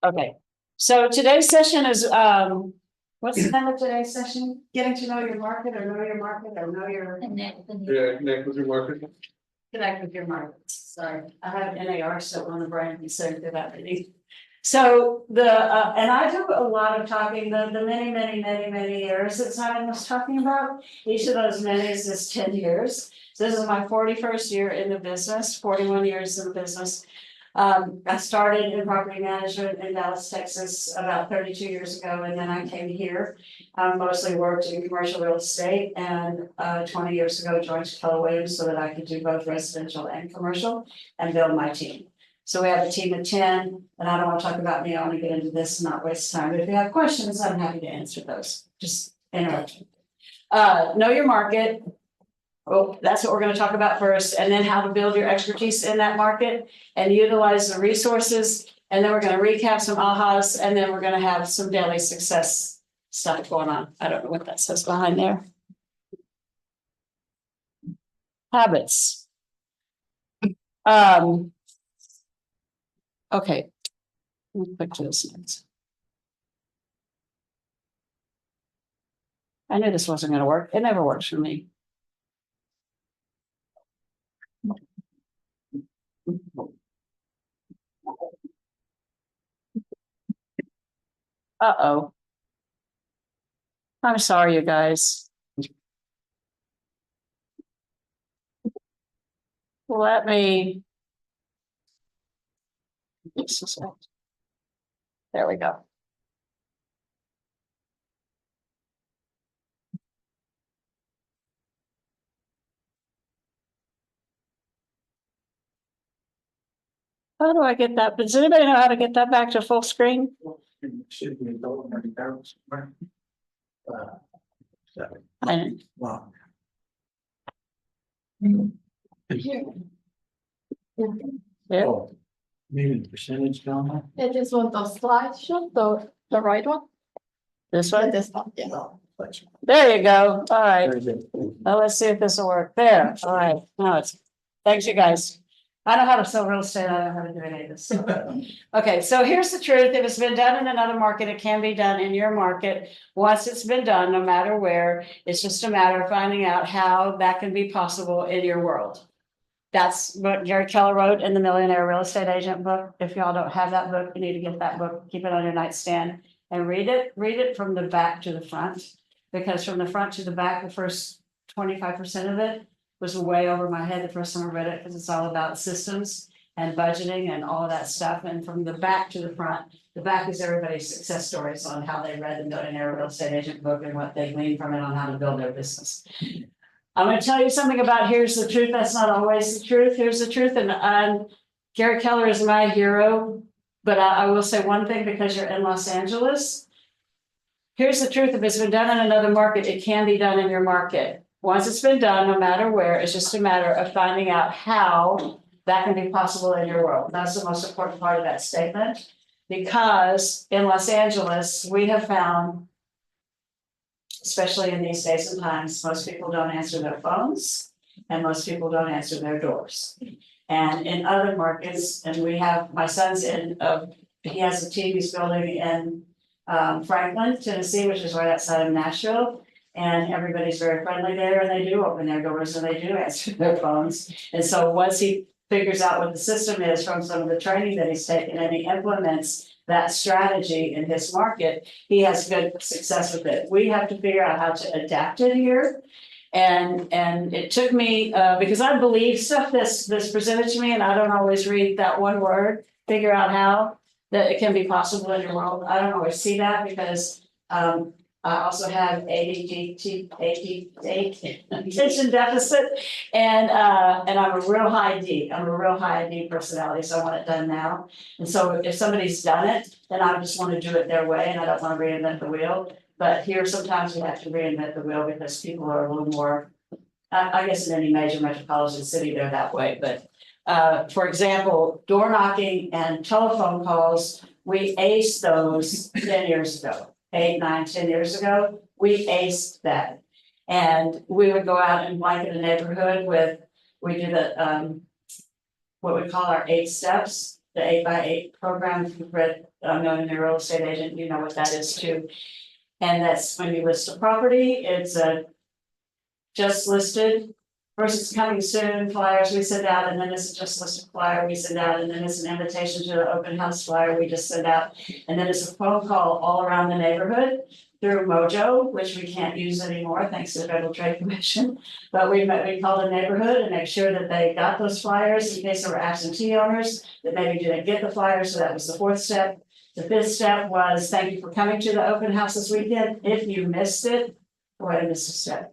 Okay, so today's session is, what's the name of today's session? Getting to know your market or know your market or know your. Yeah, connect with your market. Connect with your market. Sorry, I have NAR still on the brain, you said that meeting. So and I do a lot of talking, the many years that Simon was talking about. Each of those many is 10 years. So this is my 41st year in the business, 41 years in the business. I started in property management in Dallas, Texas, about 32 years ago, and then I came here. Mostly worked in commercial real estate, and 20 years ago joined Keller Williams so that I could do both residential and commercial and build my team. So we have a team of 10, and I don't want to talk about me. I want to get into this and not waste time. But if you have questions, I'm happy to answer those. Just interrupt. Know your market. Well, that's what we're going to talk about first, and then how to build your expertise in that market and utilize the resources. And then we're going to recap some ahas, and then we're going to have some daily success stuff going on. I don't know what that says behind there. Habits. Okay. Let me click to this next. I knew this wasn't going to work. It never works for me. Uh-oh. I'm sorry, you guys. Let me. There we go. How do I get that? Does anybody know how to get that back to full screen? Should be adult and parents. I- Wow. Yeah. Oh, maybe the percentage down I just want the slideshow, the right one. This Yeah, one? this one, yeah. there. There you go. All right. Very good. Now let's see if this will work. There. All right. Now it's, thanks you guys. I know how to sell real estate. I don't know how to do any of this. Okay, so here's the truth. If it's been done in another market, it can be done in your market. Once it's been done, no matter where, it's just a matter of finding out how that can be possible in your world. That's what Gary Keller wrote in the Millionaire Real Estate Agent book. If y'all don't have that book, you need to get that book, keep it on your nightstand and read it. Read it from the back to the front, because from the front to the back, the first 25% of it was way over my head the first time I read it, because it's all about systems and budgeting and all of that stuff. And from the back to the front, the back is everybody's success stories on how they read the Millionaire Real Estate Agent book and what they gleaned from it on how to build their business. I'm going to tell you something about here's the truth. That's not always the truth. Here's the truth. And Gary Keller is my hero. But I will say one thing, because you're in Los Angeles. Here's the truth. If it's been done in another market, it can be done in your market. Once it's been done, no matter where, it's just a matter of finding out how that can be possible in your world. That's the most important part of that statement. Because in Los Angeles, we have found, especially in these days and times, most people don't answer their phones and most people don't answer their doors. And in other markets, and we have, my son's he has a team he's building in Franklin, Tennessee, which is right outside of Nashville. And everybody's very friendly there, and they do open their doors and they do answer their phones. And so once he figures out what the system is from some of the training that he's taken and he implements that strategy in his market, he has good success with it. We have to figure out how to adapt it here. And it took me, because I believe stuff that's presented to me, and I don't always read that one word, figure out how that it can be possible in your world. I don't always see that because I also have attention deficit, and I'm a real high D. I'm a real high D personality, so I want it done now. And so if somebody's done it, then I just want to do it their way, and I don't want to reinvent the wheel. But here, sometimes we have to reinvent the wheel because people are a little more, I guess in any major metropolitan city, they're that way. But for example, door knocking and telephone calls, we aced those 10 years ago. 8, 9, 10 years ago, we aced that. And we would go out and blanket a neighborhood with, we do the, what we call our 8 steps, the 8x8 program. If you've read knowing your real estate agent, you know what that is too. And that's when you list a property, it's a just listed versus coming soon flyers we send out, and then it's a just listed flyer we send out, and then it's an invitation to the open house flyer we just send out. And then it's a phone call all around the neighborhood through Mojo, which we can't use anymore thanks to the Federal Trade Commission. But we call the neighborhood and make sure that they got those flyers in case there were absentee owners that maybe didn't get the flyers, so that was the fourth step. The fifth step was thank you for coming to the open house this weekend. If you missed it, boy, I missed a step.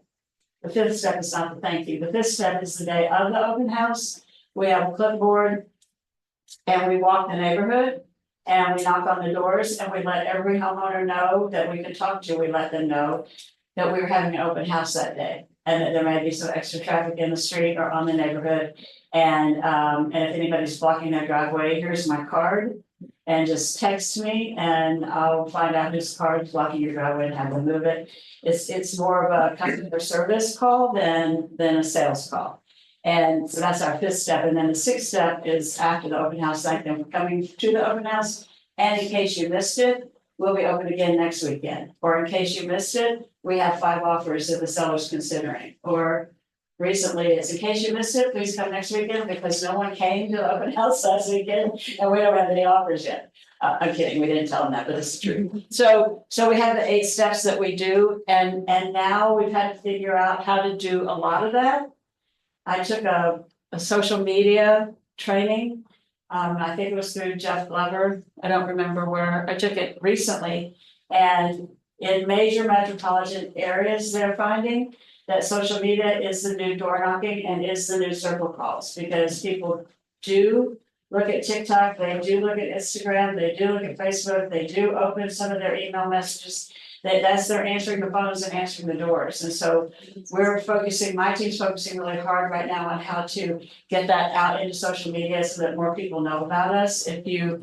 The fifth step is not the thank you. The fifth step is the day of the open house. We have a clipboard and we walk the neighborhood and we knock on the doors and we let every homeowner know that we can talk to. We let them know that we were having an open house that day and that there may be some extra traffic in the street or on the neighborhood. And if anybody's blocking their driveway, here's my card. And just text me and I'll find out whose card is blocking your driveway and have them move it. It's more of a customer service call than a sales call. And so that's our fifth step. And then the sixth step is after the open house, like them coming to the open house. And in case you missed it, we'll be open again next weekend. Or in case you missed it, we have 5 offers that the seller's considering. Or recently, it's in case you missed it, please come next weekend because no one came to the open house last weekend and we don't have any offers yet. I'm kidding, we didn't tell them that, but it's true. So we have the 8 steps that we do, and now we've had to figure out how to do a lot of that. I took a social media training. I think it was through Jeff Glover. I don't remember where. I took it recently, and in major metropolitan areas, they're finding that social media is the new door knocking and is the new circle calls, because people do look at TikTok, they do look at Instagram, they do look at Facebook, they do open some of their email messages. That's their answering the phones and answering the doors. And so we're focusing, my team's focusing really hard right now on how to get that out into social media so that more people know about us. If you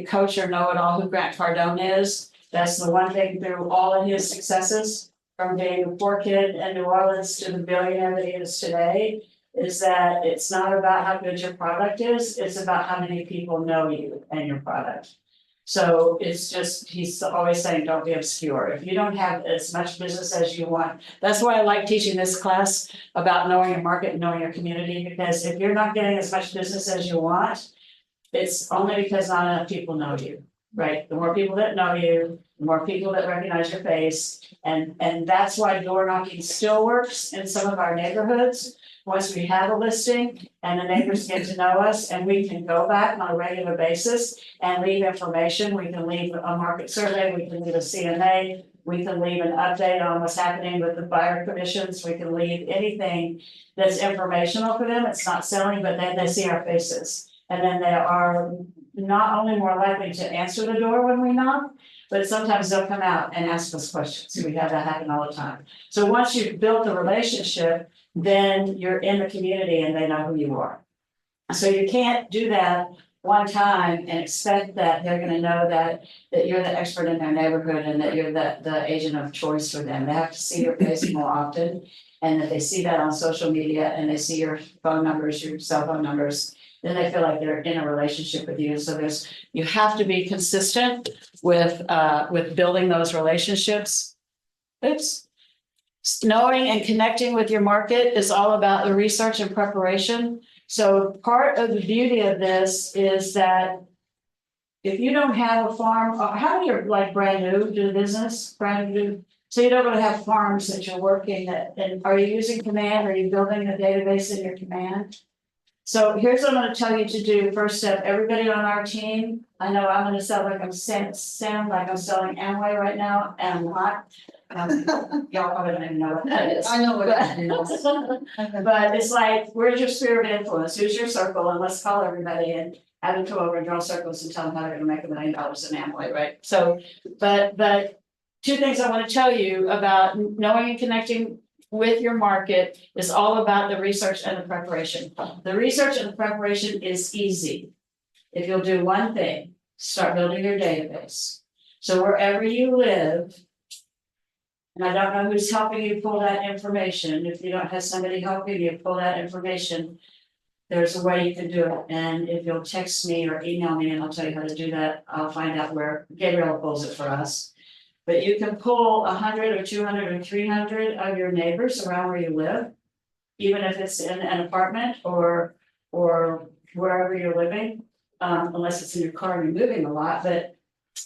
coach or know at all who Grant Cardone is, that's the one thing through all of his successes, from being a poor kid in New Orleans to the billionaire that he is today, is that it's not about how good your product is, it's about how many people know you and your product. So it's just, he's always saying, don't be obscure. If you don't have as much business as you want, that's why I like teaching this class about knowing your market and knowing your community, because if you're not getting as much business as you want, it's only because not enough people know you, right? The more people that know you, the more people that recognize your face. And that's why door knocking still works in some of our neighborhoods. Once we have a listing and the neighbors get to know us, and we can go back on a regular basis and leave information. We can leave a market survey, we can leave a CMA, we can leave an update on what's happening with the buyer commissions, we can leave anything that's informational for them. It's not selling, but they see our faces. And then they are not only more likely to answer the door when we knock, but sometimes they'll come out and ask us questions. We have that happen all the time. So once you've built the relationship, then you're in the community and they know who you are. So you can't do that one time and expect that they're gonna know that you're the expert in their neighborhood and that you're the agent of choice for them. They have to see your face more often, and that they see that on social media and they see your phone numbers, your cell phone numbers, then they feel like they're in a relationship with you. So you have to be consistent with building those relationships. Oops. Knowing and connecting with your market is all about the research and preparation. So part of the beauty of this is that if you don't have a farm, how many are like brand new to the business, brand new? So you don't really have farms that you're working at, and are you using Command? Are you building a database in your Command? So here's what I'm going to tell you to do. First step, everybody on our team, I know I'm going to sound like I'm sound like I'm selling Amway right now, and I'm not. Y'all probably don't even know what that is. I know what that is. But it's like, where's your sphere of influence? Who's your circle? And let's call everybody and have them come over and draw circles and tell them how they're going to make $1 million in Amway, right? So, but 2 things I want to tell you about knowing and connecting with your market is all about the research and the preparation. The research and the preparation is easy. If you'll do one thing, start building your database. So wherever you live, and I don't know who's helping you pull that information. If you don't have somebody helping you pull that information, there's a way you can do it, and if you'll text me or email me and I'll tell you how to do that, I'll find out where Gabrielle pulls it for us. But you can pull 100 or 200 or 300 of your neighbors around where you live. Even if it's in an apartment or wherever you're living, unless it's in your car and you're moving a lot, but.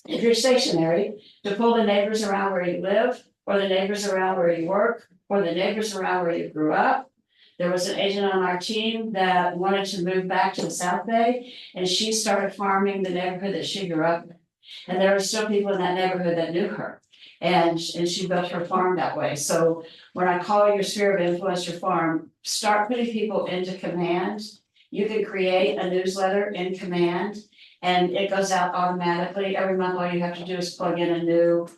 If you're stationary, to pull the neighbors around where you live, or the neighbors around where you work, or the neighbors around where you grew up. There was an agent on our team that wanted to move back to the South Bay, and she started farming the neighborhood that she grew up in. And there were still people in that neighborhood that knew her. And she built her farm that way. So when I call your sphere of influence your farm, start putting people into command. You can create a newsletter in command. And it goes out automatically. Every month, all you have to do is plug in a new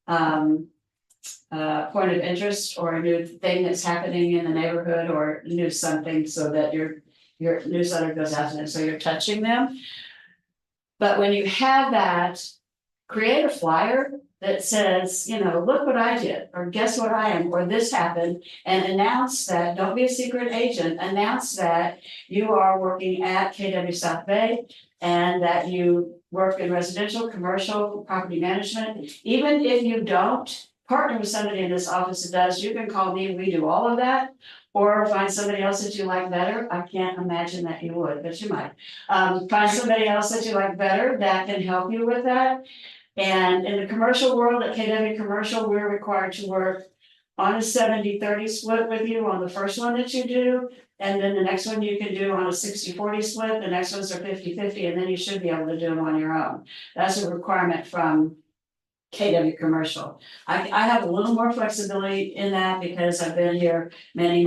point of interest or a new thing that's happening in the neighborhood or new something so that your newsletter goes out to them, so you're touching them. But when you have that, create a flyer that says, look what I did, or guess what I am, or this happened, and announce that. Don't be a secret agent. Announce that you are working at KW South Bay and that you work in residential, commercial, property management. Even if you don't partner with somebody in this office that does, you can call me, we do all of that. Or find somebody else that you like better. I can't imagine that you would, but you might. Find somebody else that you like better that can help you with that. And in the commercial world, at KW Commercial, we're required to work on a 70-30 split with you on the first one that you do. And then the next one you can do on a 60-40 split, the next ones are 50-50, and then you should be able to do them on your own. That's a requirement from KW Commercial. I have a little more flexibility in that because I've been here many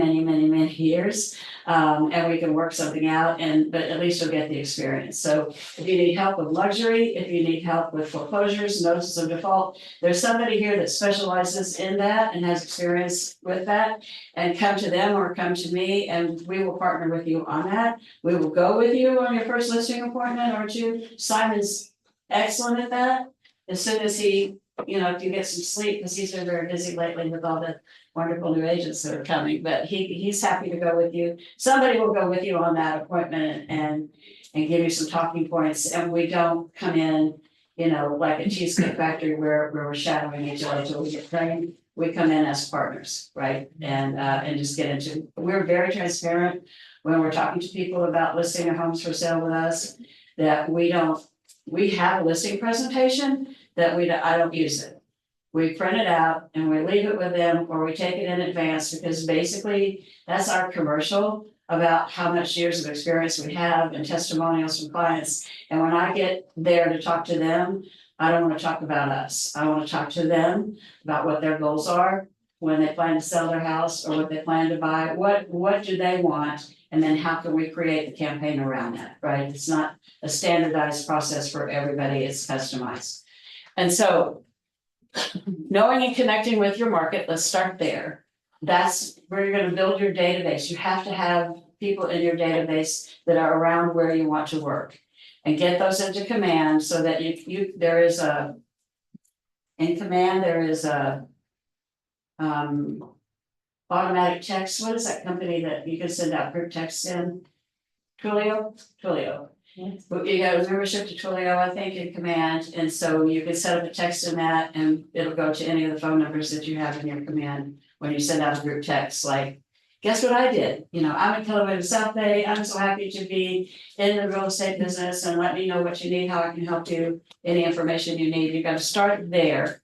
years. And we can work something out, but at least you'll get the experience. So if you need help with luxury, if you need help with foreclosures, notices of default, there's somebody here that specializes in that and has experience with that. And come to them or come to me and we will partner with you on that. We will go with you on your first listing appointment or two. Simon's excellent at that. As soon as he, if you get some sleep, because he's been very busy lately with all the wonderful new agents that are coming, but he's happy to go with you. Somebody will go with you on that appointment and give you some talking points. And we don't come in, like a cheesecake factory where we're shadowing each other until we get trained. We come in as partners, right? And just get into, we're very transparent when we're talking to people about listing their homes for sale with us, that we have a listing presentation that I don't use it. We print it out and we leave it with them, or we take it in advance, because basically that's our commercial about how much years of experience we have and testimonials from clients. And when I get there to talk to them, I don't want to talk about us. I want to talk to them about what their goals are, when they plan to sell their house or what they plan to buy, what do they want? And then how can we create the campaign around that, right? It's not a standardized process for everybody, it's customized. And so knowing and connecting with your market, let's start there. That's where you're going to build your database. You have to have people in your database that are around where you want to work and get those into command so that in command, there is a automatic text. What is that company that you can send out group texts in? Twilio. But you have a membership to Twilio, I think, in command, and so you can set up a text in that and it'll go to any of the phone numbers that you have in your command when you send out a group text, like, guess what I did? I'm in Kilowatt South Bay. I'm so happy to be in the real estate business, and let me know what you need, how I can help you, any information you need. You got to start there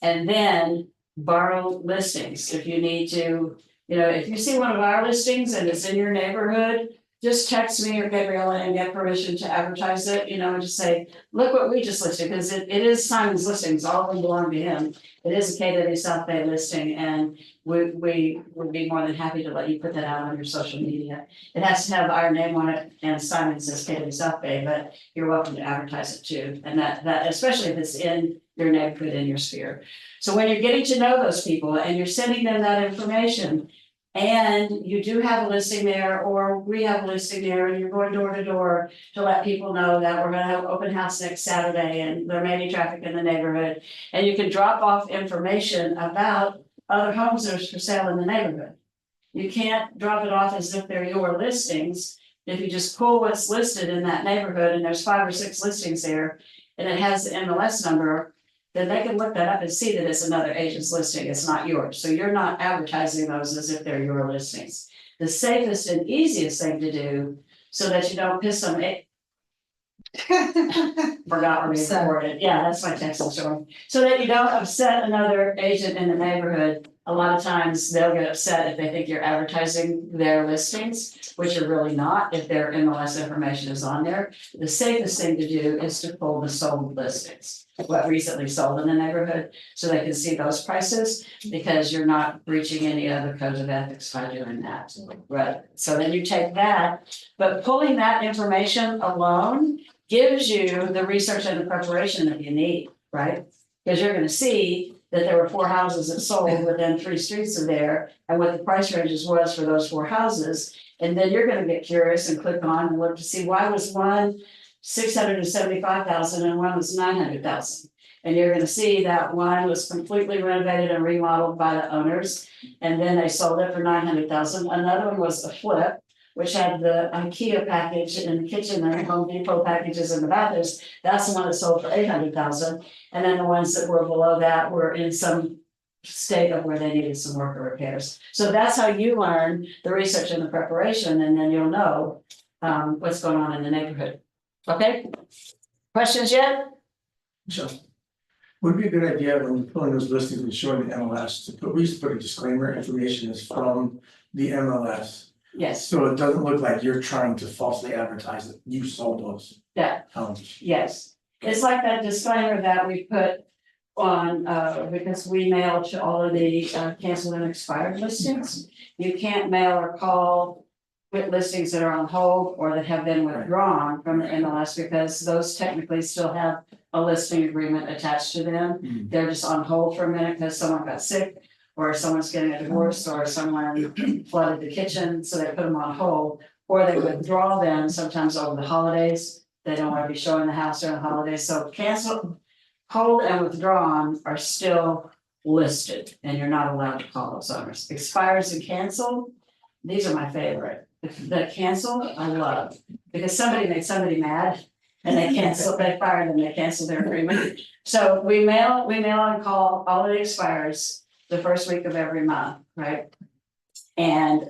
and then borrow listings. If you need to, if you see one of our listings and it's in your neighborhood, just text me or Gabriella and get permission to advertise it, and just say, look what we just listed, because it is Simon's listings, all of them belong to him. It is a KW South Bay listing, and we would be more than happy to let you put that out on your social media. It has to have our name on it, and Simon says KW South Bay, but you're welcome to advertise it too. And that especially if it's in your neighborhood, in your sphere. So when you're getting to know those people and you're sending them that information, and you do have a listing there, or we have a listing there, and you're going door to door to let people know that we're gonna have open house next Saturday and there may be traffic in the neighborhood. And you can drop off information about other homes that are for sale in the neighborhood. You can't drop it off as if they're your listings, if you just pull what's listed in that neighborhood and there's 5 or 6 listings there. And it has the MLS number, then they can look that up and see that it's another agent's listing, it's not yours, so you're not advertising those as if they're your listings. The safest and easiest thing to do, so that you don't piss them. Forgot to record it, yeah, that's my text story. So that you don't upset another agent in the neighborhood. A lot of times they'll get upset if they think you're advertising their listings, which you're really not, if their MLS information is on there. The safest thing to do is to pull the sold listings, what recently sold in the neighborhood, so they can see those prices, because you're not breaching any other codes of ethics by doing that. Right, so then you take that, but pulling that information alone gives you the research and the preparation that you need, right? Because you're gonna see that there were 4 houses that sold within 3 streets of there, and what the price ranges was for those 4 houses. And then you're gonna get curious and click on and look to see why was one 675,000 and one was 900,000. And you're gonna see that one was completely renovated and remodeled by the owners, and then they sold it for 900,000. Another one was a flip, which had the IKEA package in the kitchen and Home Depot packages in the bathrooms. That's the one that sold for 800,000. And then the ones that were below that were in some state of where they needed some work or repairs. So that's how you learn the research and the preparation, and then you'll know what's going on in the neighborhood. Okay? Questions yet? Michelle, would it be a good idea when you're pulling those listings and showing the MLS to put, we used to put a disclaimer, information is from the MLS. Yes, So it doesn't look like you're trying to falsely advertise that you sold those yeah, homes. yes. It's like that disclaimer that we put on, because we mail to all of the canceled and expired listings. You can't mail or call with listings that are on hold or that have been withdrawn from the MLS, because those technically still have a listing agreement attached to them. They're just on hold for a minute because someone got sick, or someone's getting a divorce, or someone flooded the kitchen, so they put them on hold. Or they withdraw them sometimes over the holidays, they don't want to be showing the house during the holidays, so cancel, hold and withdrawn are still listed, and you're not allowed to call those owners. Expires and cancel, these are my favorite. The cancel, I love, because somebody made somebody mad, and they cancel, they fired them, they canceled their agreement. So we mail and call all of the expires the first week of every month, right? And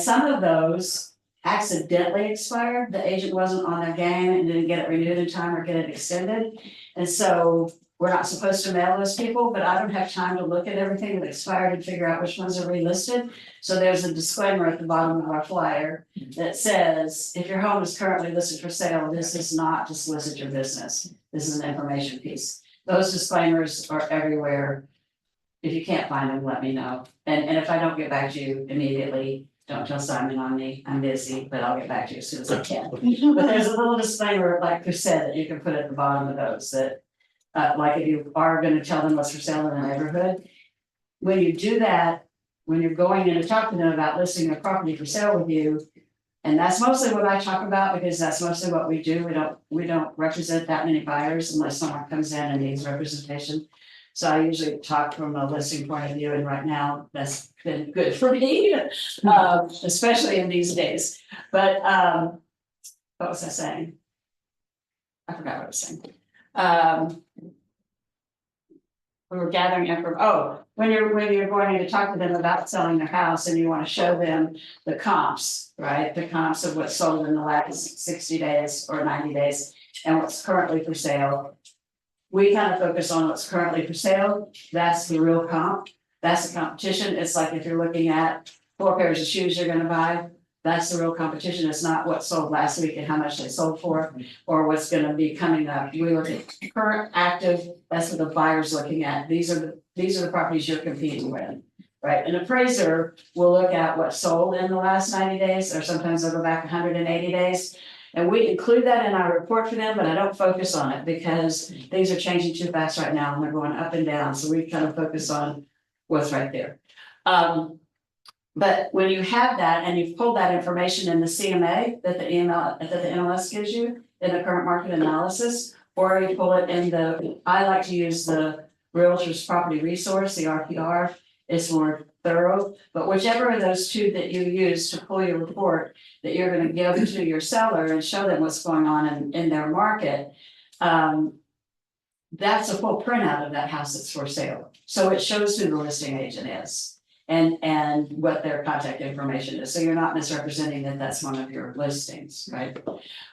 some of those accidentally expired, the agent wasn't on their game and didn't get it renewed in time or get it extended. And so we're not supposed to mail those people, but I don't have time to look at everything that expired and figure out which ones are relisted. So there's a disclaimer at the bottom of our flyer that says, if your home is currently listed for sale, this is not to solicit your business. This is an information piece. Those disclaimers are everywhere. If you can't find them, let me know. And if I don't get back to you immediately, don't tell Simon on me, I'm busy, but I'll get back to you as soon as I can. But there's a little disclaimer, like you said, that you can put at the bottom of those that, like if you are gonna tell them what's for sale in the neighborhood. When you do that, when you're going in to talk to them about listing a property for sale with you, and that's mostly what I talk about, because that's mostly what we do. We don't represent that many buyers unless someone comes in and needs representation. So I usually talk from a listing point of view, and right now that's been good for me, especially in these days. But what was I saying? I forgot what I was saying. We were gathering information. When you're going to talk to them about selling their house and you want to show them the comps, right? The comps of what's sold in the last 60 days or 90 days and what's currently for sale. We kind of focus on what's currently for sale. That's the real comp. That's the competition. It's like if you're looking at 4 pairs of shoes you're going to buy, that's the real competition. It's not what sold last week and how much they sold for, or what's going to be coming up. We look at current active. That's what the buyer's looking at. These are the properties you're competing with, right? An appraiser will look at what sold in the last 90 days, or sometimes they'll go back 180 days. And we include that in our report for them, but I don't focus on it because things are changing too fast right now and they're going up and down. So we kind of focus on what's right there. But when you have that and you've pulled that information in the CMA that the MLS gives you in the current market analysis, or you pull it in I like to use the Realtors Property Resource, the RPR, it's more thorough, but whichever of those two that you use to pull your report that you're gonna give to your seller and show them what's going on in their market. That's a full printout of that house that's for sale, so it shows who the listing agent is. And what their contact information is, so you're not misrepresenting that that's one of your listings, right?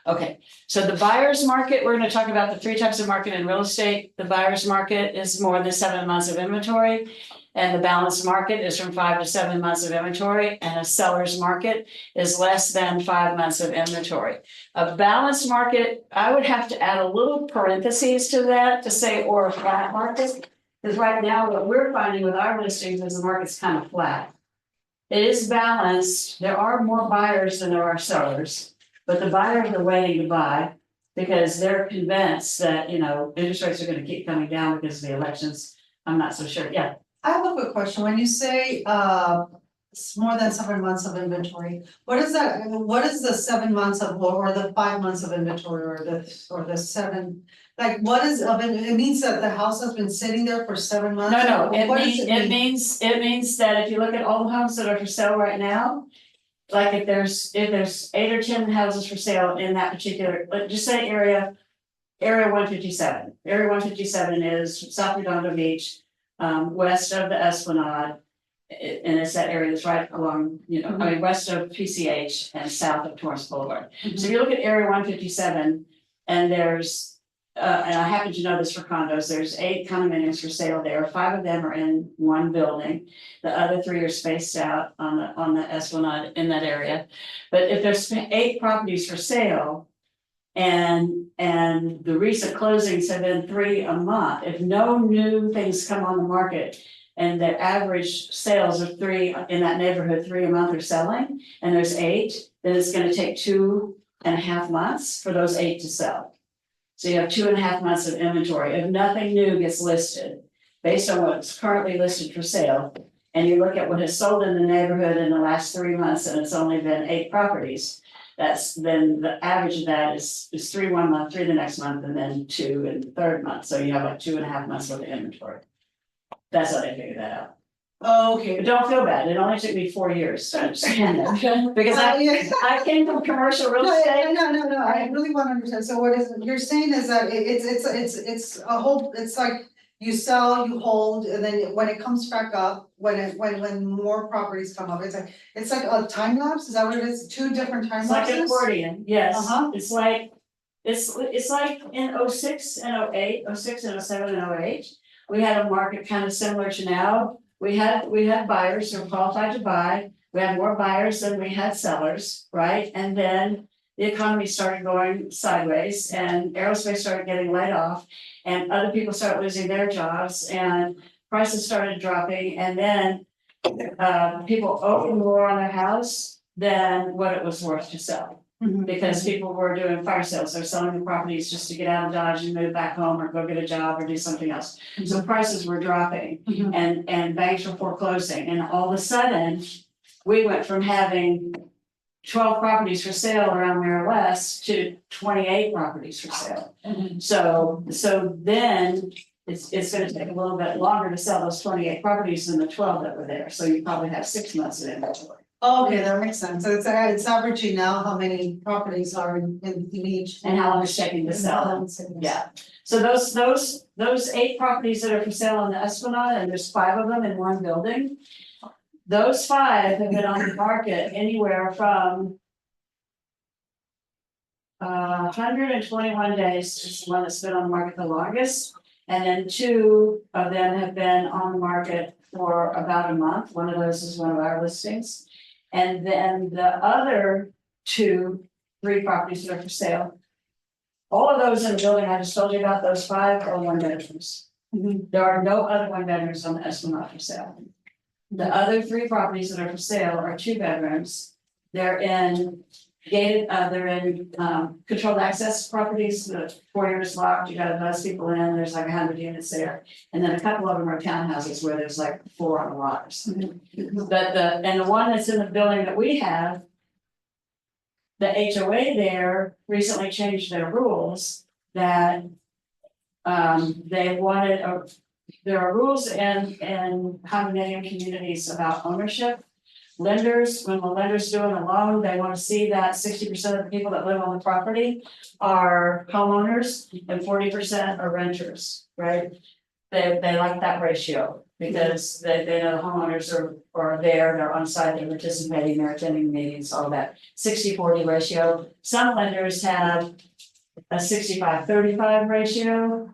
Okay, so the buyer's market, we're gonna talk about the three types of market in real estate. The buyer's market is more than 7 months of inventory. And the balanced market is from 5 to 7 months of inventory, and a seller's market is less than 5 months of inventory. A balanced market, I would have to add a little parentheses to that to say, or a flat market. Because right now, what we're finding with our listings is the market's kind of flat. It is balanced, there are more buyers than there are sellers, but the buyers are waiting to buy. Because they're convinced that, interest rates are gonna keep coming down because of the elections. I'm not so sure, yeah. I have a quick question, when you say it's more than 7 months of inventory, what is that, what is the 7 months of, or the 5 months of inventory, or the 7? Like, what is of it, it means that the house has been sitting there for 7 months? No, it What does means, mean? it means that if you look at all the homes that are for sale right now. Like if there's 8 or 10 houses for sale in that particular, just say area 157. Area 157 is South Redondo Beach, west of the Esplanade. And it's that area that's right along, west of PCH and south of Torrance Boulevard. So if you look at area 157, and there's, and I happen to know this for condos, there's 8 condominiums for sale there. 5 of them are in one building. The other 3 are spaced out on the Esplanade in that area. But if there's 8 properties for sale, and the recent closings have been 3 a month, if no new things come on the market. And the average sales of 3 in that neighborhood, 3 a month are selling, and there's 8, then it's gonna take 2.5 months for those 8 to sell. So you have 2.5 months of inventory. If nothing new gets listed, based on what's currently listed for sale, and you look at what has sold in the neighborhood in the last 3 months, and it's only been 8 properties, then the average of that is 3 1 month, 3 the next month, and then 2 in the third month. So you have like 2.5 months worth of inventory. That's how they figured that out. Oh, okay. But don't feel bad, it only took me 4 years to understand that, because I came from commercial real estate. No, I really wanna understand, so what is, you're saying is that it's a whole, it's like. You sell, you hold, and then when it comes back up, when more properties come up, it's like a time lapse, is that what it is, 2 different time It's like lapses? an accordion, yes, Uh-huh. it's like in 06 and 08, 06 and 07 and 08. We had a market kind of similar to now, we had buyers who were qualified to buy, we had more buyers than we had sellers, right? And then the economy started going sideways and aerospace started getting laid off. And other people started losing their jobs and prices started dropping, and then people owed more on their house than what it was worth to sell. Because people were doing fire sales, they're selling the properties just to get out of Dodge and move back home or go get a job or do something else. So prices were dropping and banks were foreclosing, and all of a sudden, we went from having 12 properties for sale around Merrill West to 28 properties for sale. So then it's gonna take a little bit longer to sell those 28 properties than the 12 that were there, so you probably have 6 months of inventory. Oh, okay, that makes sense, so it's averaging now how many properties are in each. And how long it's taking to sell them, yeah. So those 8 properties that are for sale on the Esplanade, and there's 5 of them in one building. Those 5 have been on the market anywhere from 121 days is the one that's been on the market the longest. And then 2 of them have been on the market for about a month. One of those is one of our listings. And then the other 3 properties that are for sale. All of those in the building I just told you about, those 5 are 1 bedrooms. There are no other 1 bedrooms on the Esplanade for sale. The other 3 properties that are for sale are 2 bedrooms. They're in gated, controlled access properties, the foyer is locked, you gotta buzz people in, there's like 100 units there. And then a couple of them are townhouses where there's like 4 on the lot or something. But the one that's in the building that we have, the HOA there recently changed their rules that they wanted there are rules in condominium communities about ownership. Lenders, when the lender's doing a loan, they want to see that 60% of the people that live on the property are homeowners and 40% are renters, right? They like that ratio because they know the homeowners are there, they're on site, they're participating, they're attending meetings, all that 60-40 ratio. Some lenders have a 65-35 ratio.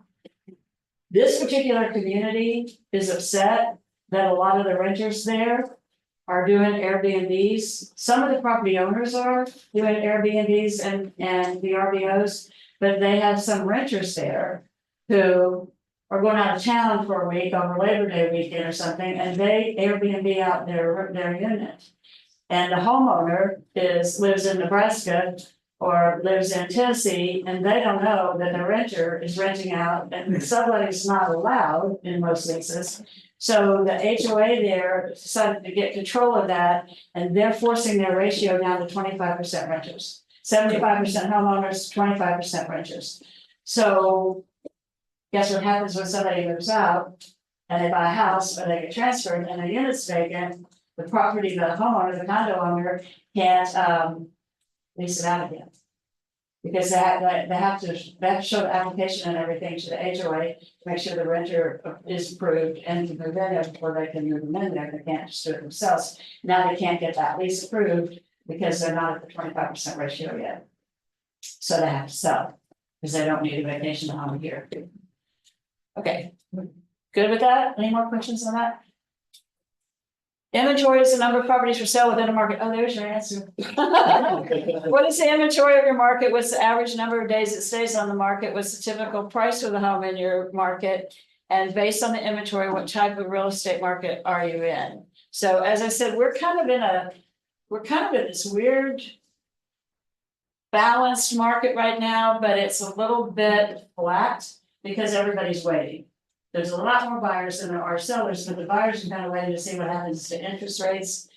This particular community is upset that a lot of the renters there are doing Airbnbs. Some of the property owners are doing Airbnbs and VRBOs, but they have some renters there who are going out of town for a week over Labor Day weekend or something, and they Airbnb out their unit. And the homeowner lives in Nebraska or lives in Tennessee, and they don't know that the renter is renting out, and subletting is not allowed in most leases. So the HOA there decided to get control of that, and they're forcing their ratio down to 25% renters, 75% homeowners, 25% renters. So guess what happens when somebody moves out and they buy a house or they get transferred and a unit's vacant, the property, the homeowner, the condo owner can't lease it out again. Because they have to show the application and everything to the HOA to make sure the renter is approved and to move in there before they can move them in there. They can't just do it themselves. Now they can't get that lease approved because they're not at the 25% ratio yet. So they have to sell because they don't need a vacation home here. Okay, good with that? Any more questions on that? Inventory is the number of properties for sale within a market. Oh, there's your answer. What is the inventory of your market? What's the average number of days it stays on the market? What's the typical price of the home in your market? And based on the inventory, what type of real estate market are you in? So as I said, we're kind of in this weird balanced market right now, but it's a little bit flat because everybody's waiting. There's a lot more buyers than there are sellers, but the buyers are kind of waiting to see what happens to interest rates.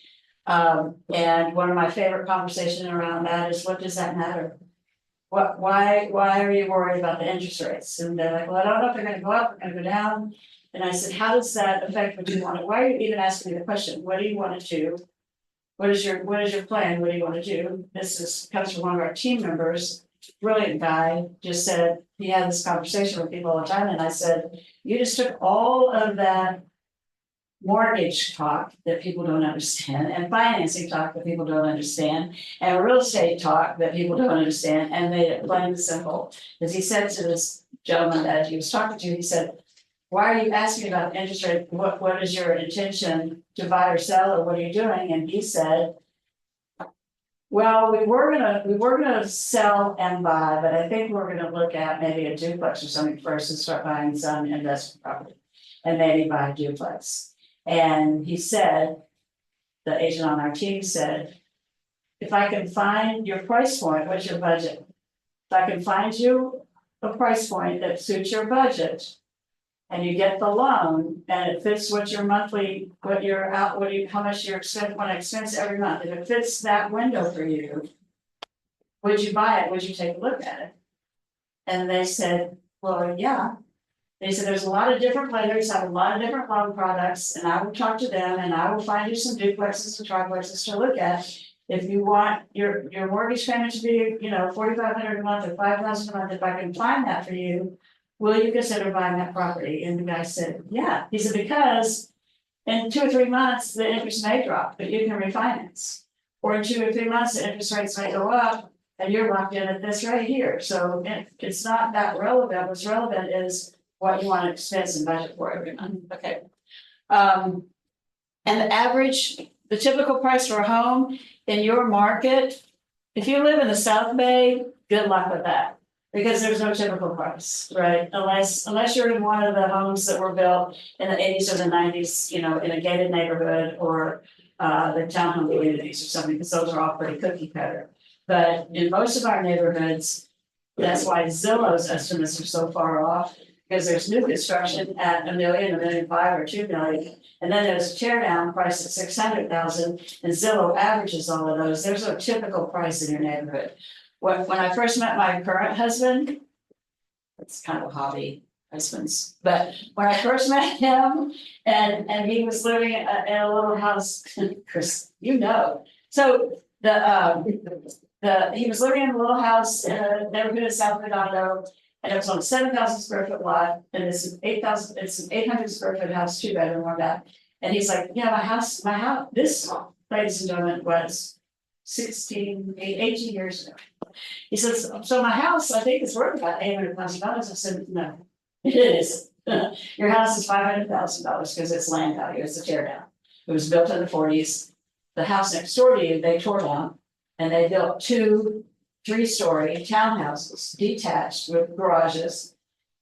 And one of my favorite conversations around that is, what does that matter? Why are you worried about the interest rates? And they're like, well, I don't know if they're gonna go up, they're gonna go down. And I said, how does that affect what you want to, why are you even asking me the question? What do you want to do? What is your plan? What do you want to do? Comes from one of our team members. Brilliant guy, just said he had this conversation with people all the time, and I said, you just took all of that mortgage talk that people don't understand, and financing talk that people don't understand, and real estate talk that people don't understand, and made it plain and simple. Because he said to this gentleman that he was talking to, he said, why are you asking about the interest rate? What is your intention to buy or sell, or what are you doing? And he said, well, we were gonna sell and buy, but I think we're gonna look at maybe a duplex or something first and start buying some investment property. And maybe buy a duplex. And he said, the agent on our team said, if I can find your price point, what's your budget? If I can find you a price point that suits your budget. And you get the loan and it fits what your monthly, how much your expense every month. If it fits that window for you, would you buy it? Would you take a look at it? And they said, well, yeah. They said, there's a lot of different lenders, have a lot of different loan products, and I will talk to them and I will find you some duplexes and triplexes to look at. If you want your mortgage payment to be, $4,500 a month or $5,000 a month, if I can find that for you, will you consider buying that property? And the guy said, yeah. He said, because in 2 or 3 months, the interest may drop, but you can refinance. Or in 2 or 3 months, the interest rates may go up and you're locked in at this right here. So it's not that relevant. What's relevant is what you want to expense and budget for every month. Okay. And the typical price for a home in your market, if you live in the South Bay, good luck with that. Because there's no typical price, right? Unless you're in one of the homes that were built in the 80s or the 90s, in a gated neighborhood or the townhome communities or something, because those are all pretty cookie cutter. But in most of our neighborhoods, that's why Zillow's estimates are so far off, because there's new construction at $1 million, $1.5 million, or $2 million. And then there's a tear down price at 600,000, and Zillow averages all of those. There's no typical price in your neighborhood. When I first met my current husband, it's kind of a hobby. husbands. But when I first met him and he was living in a little house, Chris, you know. So he was living in a little house in a neighborhood in South Redondo. And it was on a 7,000 square foot lot, and it's an 800 square foot house, 2 bedroom, one bath. And he's like, yeah, my house, this, ladies and gentlemen, was 18 years ago. He says, so my house, I think is worth about $800,000. I said, no, it is. Your house is $500,000 because it's land value, it's a tear down. It was built in the 40s. The house next door to you, they tore down, and they built 2 3-story townhouses, detached with garages.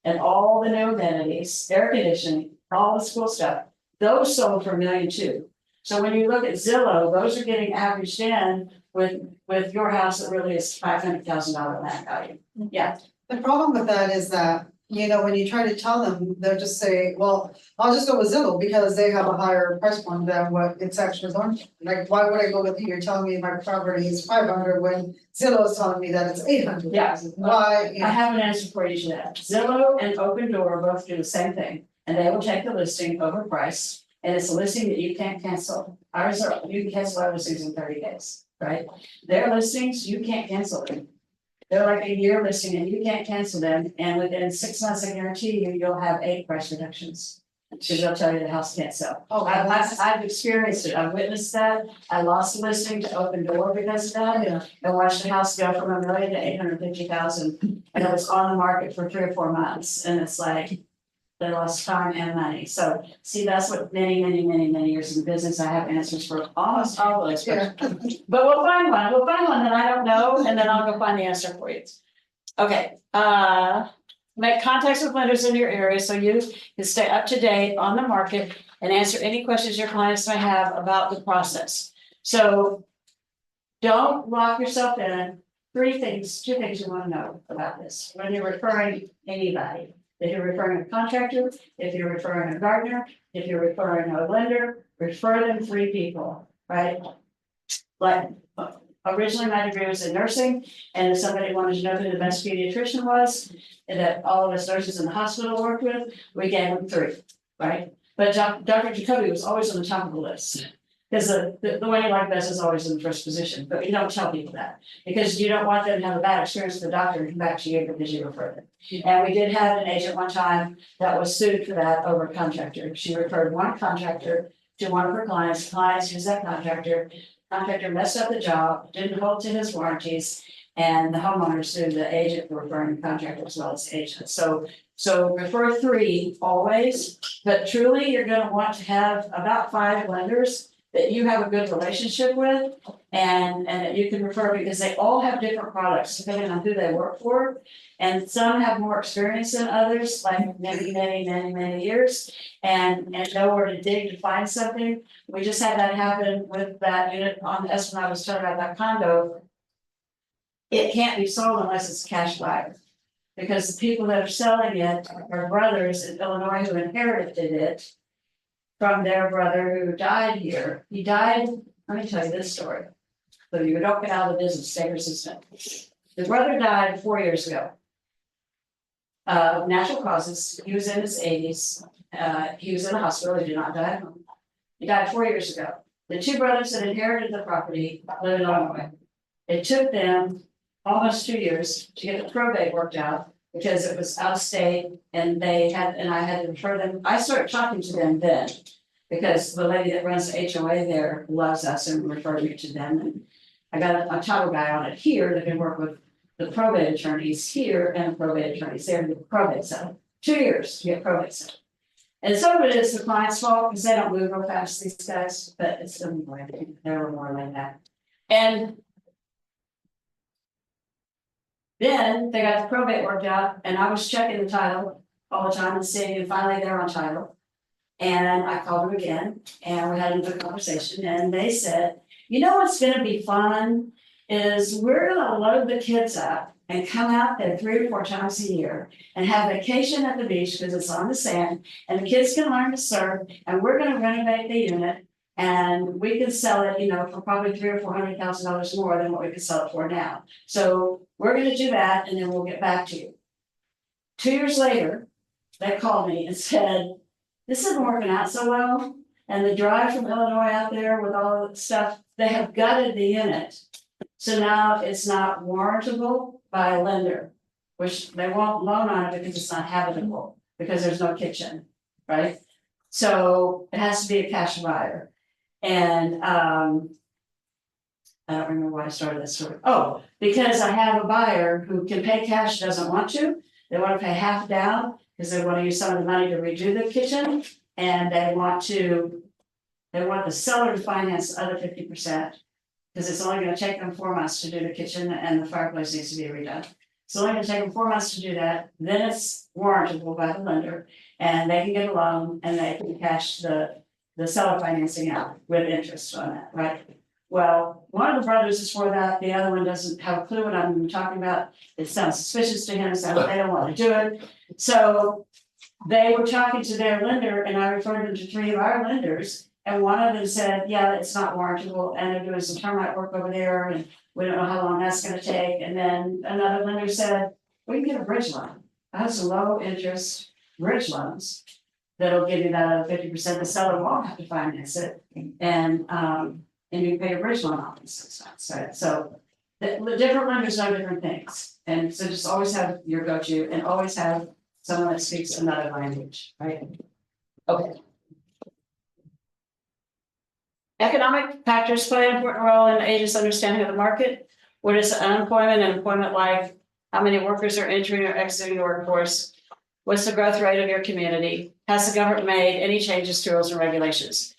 And all the new amenities, air conditioning, all the school stuff, those sold for $1.2 million. So when you look at Zillow, those are getting averaged in with your house that really is $500,000 land value. Yeah, The problem with that is that, you know, when you try to tell them, they'll just say, well, I'll just go with Zillow because they have a higher price point than what it's actually going to. Like, why would I go with you? You're telling me my property is 500 when Zillow is telling me that it's 800. Yeah. Why? You I know, have an answer for you to that. Zillow and Open Door both do the same thing, and they will take the listing over price, and it's a listing that you can't cancel. Ours are, you can cancel our listings in 30 days, right? Their listings, you can't cancel them. They're like a year listing and you can't cancel them, and within 6 months, I guarantee you, you'll have 8 price reductions. Because they'll tell you the house can't sell. Oh, I've experienced it, I've witnessed that, I lost a listing to Open Door because of that. yeah. I watched the house go from $1 million to 850,000, and it was on the market for 3 or 4 months, and it's like. They lost time and money, so see, that's what many years in business, I have answers for almost all those questions. But we'll find one that I don't know, and then I'll go find the answer for you. Okay, make contacts with lenders in your area so you can stay up to date on the market and answer any questions your clients may have about the process. So don't lock yourself in. 2 things you want to know about this when you're referring anybody. If you're referring a contractor, if you're referring a gardener, if you're referring a lender, refer them 3 people, right? Like originally my degree was in nursing, and if somebody wanted to know who the best pediatrician was, and that all of us nurses in the hospital worked with, we gave them 3, right? But Dr. Jacoby was always on the top of the list. Because the one you like best is always in the first position, but you don't tell people that, because you don't want them to have a bad experience with the doctor and come back to you because you referred them. And we did have an agent one time that was sued for that over a contractor. She referred one contractor to one of her clients, used that contractor messed up the job, didn't hold to his warranties, and the homeowner sued the agent for referring the contractor as well as the agent. So refer 3 always, but truly you're gonna want to have about 5 lenders that you have a good relationship with and that you can refer, because they all have different products depending on who they work for. And some have more experience than others, like many years, and know where to dig to find something. We just had that happen with that unit on, that's when I was talking about that condo. It can't be sold unless it's a cash buyer, because the people that are selling it are brothers in Illinois who inherited it from their brother who died here. He died, let me tell you this story. So you don't get out of the business, stay persistent. The brother died 4 years ago. Natural causes, he was in his 80s. He was in the hospital, he did not die at home. He died 4 years ago. The 2 brothers that inherited the property live in Illinois. It took them almost 2 years to get the probate worked out, because it was out of state and I had to refer them. I started talking to them then, because the lady that runs the HOA there loves us and referred me to them. And I got a title guy on it here that can work with the probate attorneys here and the probate attorneys there to get the probate settled. 2 years to get probate settled. And some of it is the client's fault because they don't move real fast, these guys, but it's still more, they were more like that. And then they got the probate worked out, and I was checking the title all the time and seeing, and finally they're on title. And I called them again, and we had a good conversation, and they said, you know what's gonna be fun is we're gonna load the kids up and come out there 3 or 4 times a year and have vacation at the beach because it's on the sand, and the kids can learn to surf, and we're gonna renovate the unit. And we can sell it, you know, for probably $300,000 or $400,000 more than what we could sell it for now. So we're gonna do that, and then we'll get back to you. 2 years later, they called me and said, this isn't working out so well. And the drive from Illinois out there with all the stuff, they have gutted the unit. So now it's not warrantable by a lender, which they won't loan on it because it's not habitable, because there's no kitchen, right? So it has to be a cash buyer. And I don't remember why I started this story. Oh, because I have a buyer who can pay cash, doesn't want to. They want to pay half down because they want to use some of the money to redo the kitchen. And they want the seller to finance the other 50%. Because it's only gonna take them 4 months to do the kitchen and the fireplace needs to be redone. It's only gonna take them 4 months to do that, then it's warrantable by the lender. And they can get a loan and they can cash the seller financing out with interest on that, right? Well, one of the brothers is for that, the other one doesn't have a clue what I'm talking about. It sounds suspicious to him, so they don't want to do it. So they were talking to their lender and I referred them to 3 of our lenders. And one of them said, yeah, it's not warrantable and they're doing some termite work over there and we don't know how long that's gonna take. And then another lender said, we can get a bridge loan. I have some low interest bridge loans. That'll give you that other 50%, the seller won't have to finance it. And you pay a bridge loan off in 6 months, right? So the different lenders know different things. And so just always have your go-to and always have someone that speaks another language, right? Okay. Economic factors play an important role in agents' understanding of the market. What is unemployment and employment like? How many workers are entering or exiting the workforce? What's the growth rate of your community? Has the government made any changes to rules and regulations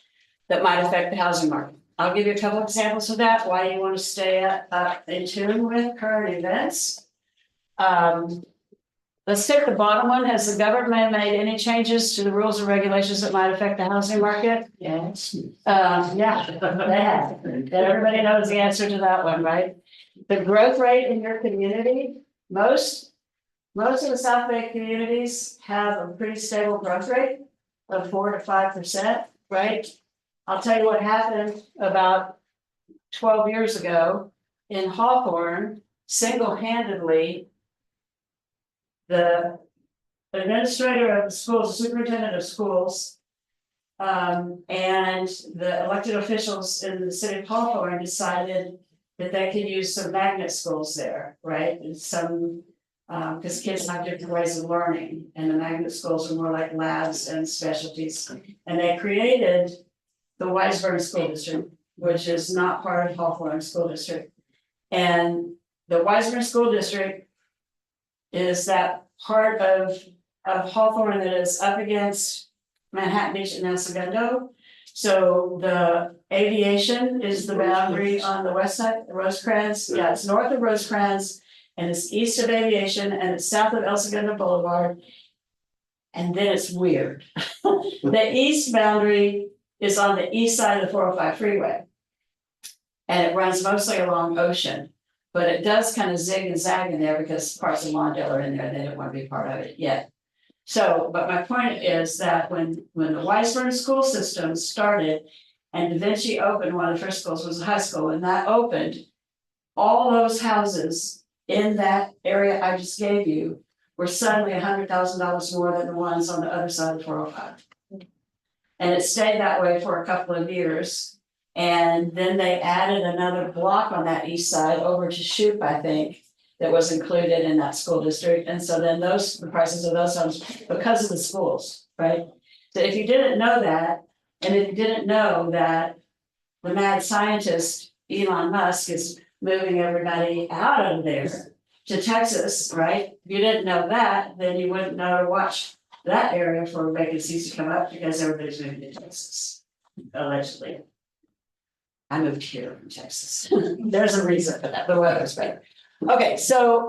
that might affect the housing market? I'll give you a couple of examples of that, why you want to stay in tune with current events. Let's take the bottom one. Has the government made any changes to the rules and regulations that might affect the housing market? Yes. Yeah, they have. And everybody knows the answer to that one, right? The growth rate in your community, most of the South Bay communities have a pretty stable growth rate of 4 to 5%, right? I'll tell you what happened about 12 years ago in Hawthorne, single-handedly, the administrator of the schools, superintendent of schools, and the elected officials in the city of Hawthorne decided that they could use some magnet schools there, right? And some, because kids have different ways of learning, and the magnet schools are more like labs and specialties. And they created the Wiseburn School District, which is not part of Hawthorne School District. And the Wiseburn School District is that part of Hawthorne that is up against Manhattan Beach and El Segundo. So the aviation is the boundary on the west side, Rosecrans, yeah, it's north of Rosecrans, and it's east of aviation, and it's south of El Segundo Boulevard. And then it's weird. The east boundary is on the east side of the 405 freeway. And it runs mostly along Ocean. But it does kind of zig and zag in there because parts of Lawndale are in there, they don't want to be part of it yet. So, but my point is that when the Wiseburn school system started and Da Vinci opened, one of the first schools was a high school, and that opened, all those houses in that area I just gave you were suddenly $100,000 more than the ones on the other side of 405. And it stayed that way for a couple of years. And then they added another block on that east side over to Shoup, I think, that was included in that school district. And so then the prices of those homes, because of the schools, right? So if you didn't know that, and if you didn't know that the mad scientist Elon Musk is moving everybody out of there to Texas, right? If you didn't know that, then you wouldn't know to watch that area for vacancies to come up because everybody's moving to Texas, allegedly. I moved here from Texas. There's a reason for that. The weather's better. Okay, so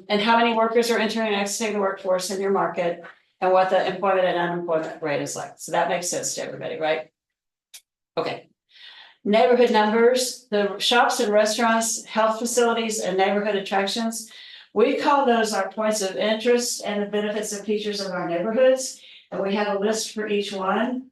and how many workers are entering and exiting the workforce in your market, and what the employment and unemployment rate is like. So that makes sense to everybody, right? Okay. Neighborhood numbers, the shops and restaurants, health facilities, and neighborhood attractions. We call those our points of interest and the benefits and features of our neighborhoods. And we have a list for each one.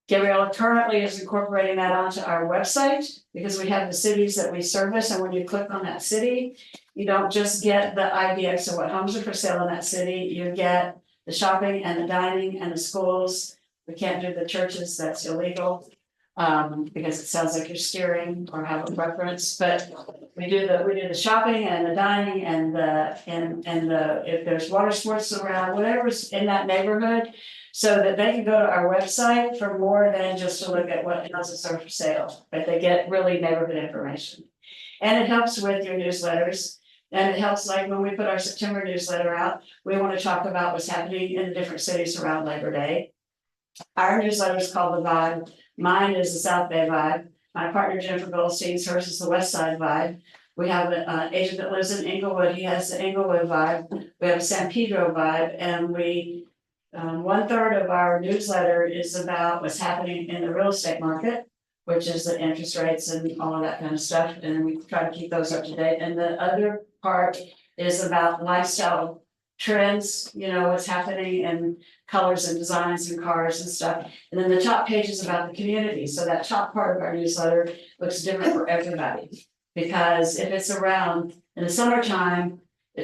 Gabriella currently is incorporating that onto our website because we have the cities that we service. And when you click on that city, you don't just get the IBX of what homes are for sale in that city, you get the shopping and the dining and the schools. We can't do the churches, that's illegal. Because it sounds like you're steering or have a preference, but we do the shopping and the dining and if there's water sports around, whatever's in that neighborhood. So that they can go to our website for more than just to look at what houses are for sale, but they get really neighborhood information. And it helps with your newsletters. And it helps, like when we put our September newsletter out, we want to talk about what's happening in the different cities around Labor Day. Our newsletter is called The Vibe. Mine is the South Bay Vibe. My partner Jennifer Goldstein's, hers is the West Side Vibe. We have an agent that lives in Inglewood. He has the Inglewood Vibe. We have a San Pedro Vibe, and we 1/3 of our newsletter is about what's happening in the real estate market, which is the interest rates and all of that kind of stuff. And we try to keep those up to date. And the other part is about lifestyle trends, you know, what's happening in colors and designs and cars and stuff. And then the top page is about the community. So that top part of our newsletter looks different for everybody. Because if it's around in the summertime,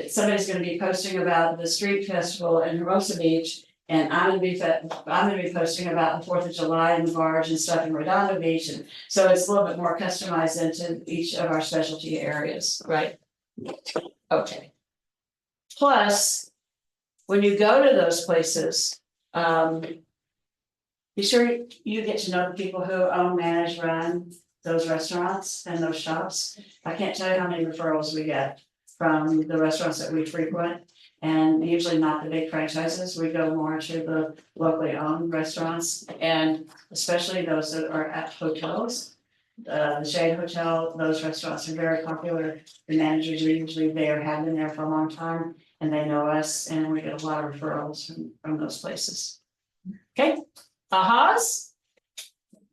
somebody's gonna be posting about the street festival in Hermosa Beach. And I'm gonna be posting about the 4th of July and the barge and stuff in Redondo Beach. And so it's a little bit more customized into each of our specialty areas, right? Okay. Plus, when you go to those places, be sure you get to know the people who own, manage, run those restaurants and those shops. I can't tell you how many referrals we get from the restaurants that we frequent. And usually not the big franchises, we go more to the locally owned restaurants, and especially those that are at hotels. The Shade Hotel, those restaurants are very popular. The managers are usually there, have been there for a long time, and they know us, and we get a lot of referrals from those places. Okay, ahas?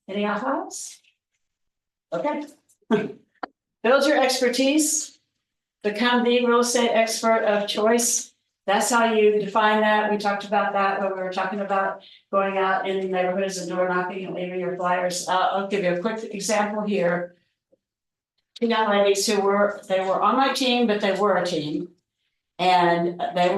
Any ahas? Okay. Build your expertise. Become the real estate expert of choice. That's how you define that. We talked about that when we were talking about going out in the neighborhoods and door knocking and leaving your flyers. I'll give you a quick example here. Two young ladies who they were on my team, but they were a team. And they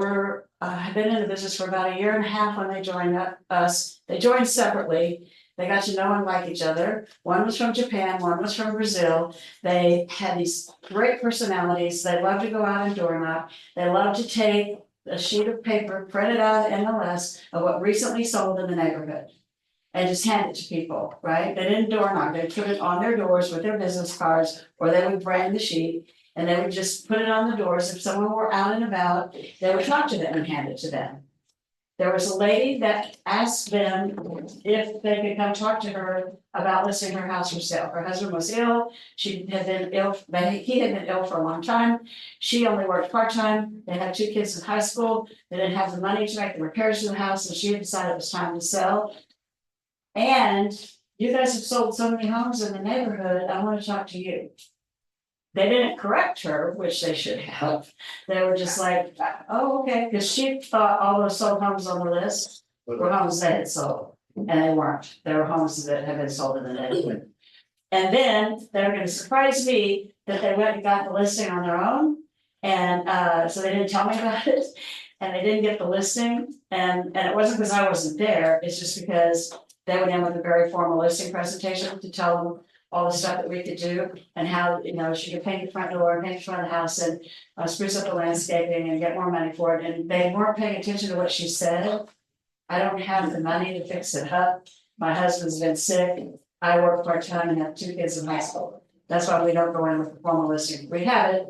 had been in the business for about 1.5 years when they joined us. They joined separately. They got to know and like each other. One was from Japan, one was from Brazil. They had these great personalities. They loved to go out and door knock. They loved to take a sheet of paper printed out of the MLS of what recently sold in the neighborhood and just hand it to people, right? They didn't door knock. They put it on their doors with their business cards, or they would brand the sheet and they would just put it on the doors. If someone were out and about, they would talk to them and hand it to them. There was a lady that asked them if they could come talk to her about listing her house for sale. Her husband was ill. She had been ill. He had been ill for a long time. She only worked part-time. They had 2 kids in high school. They didn't have the money to make the repairs to the house, and she had decided it was time to sell. And you guys have sold so many homes in the neighborhood. I want to talk to you. They didn't correct her, which they should have. They were just like, oh, okay, because she thought all those sold homes on the list were homes they had sold, and they weren't. They were homes that had been sold in the neighborhood. And then they were gonna surprise me that they went and got the listing on their own. And so they didn't tell me about it, and they didn't get the listing. And it wasn't because I wasn't there, it's just because they went in with a very formal listing presentation to tell them all the stuff that we could do and how, you know, she could paint the front door, paint the front of the house, and spruce up the landscaping and get more money for it. And they weren't paying attention to what she said. I don't have the money to fix it up. My husband's been sick. I work part-time and have 2 kids in high school. That's why we don't go in with the formal listing. We have it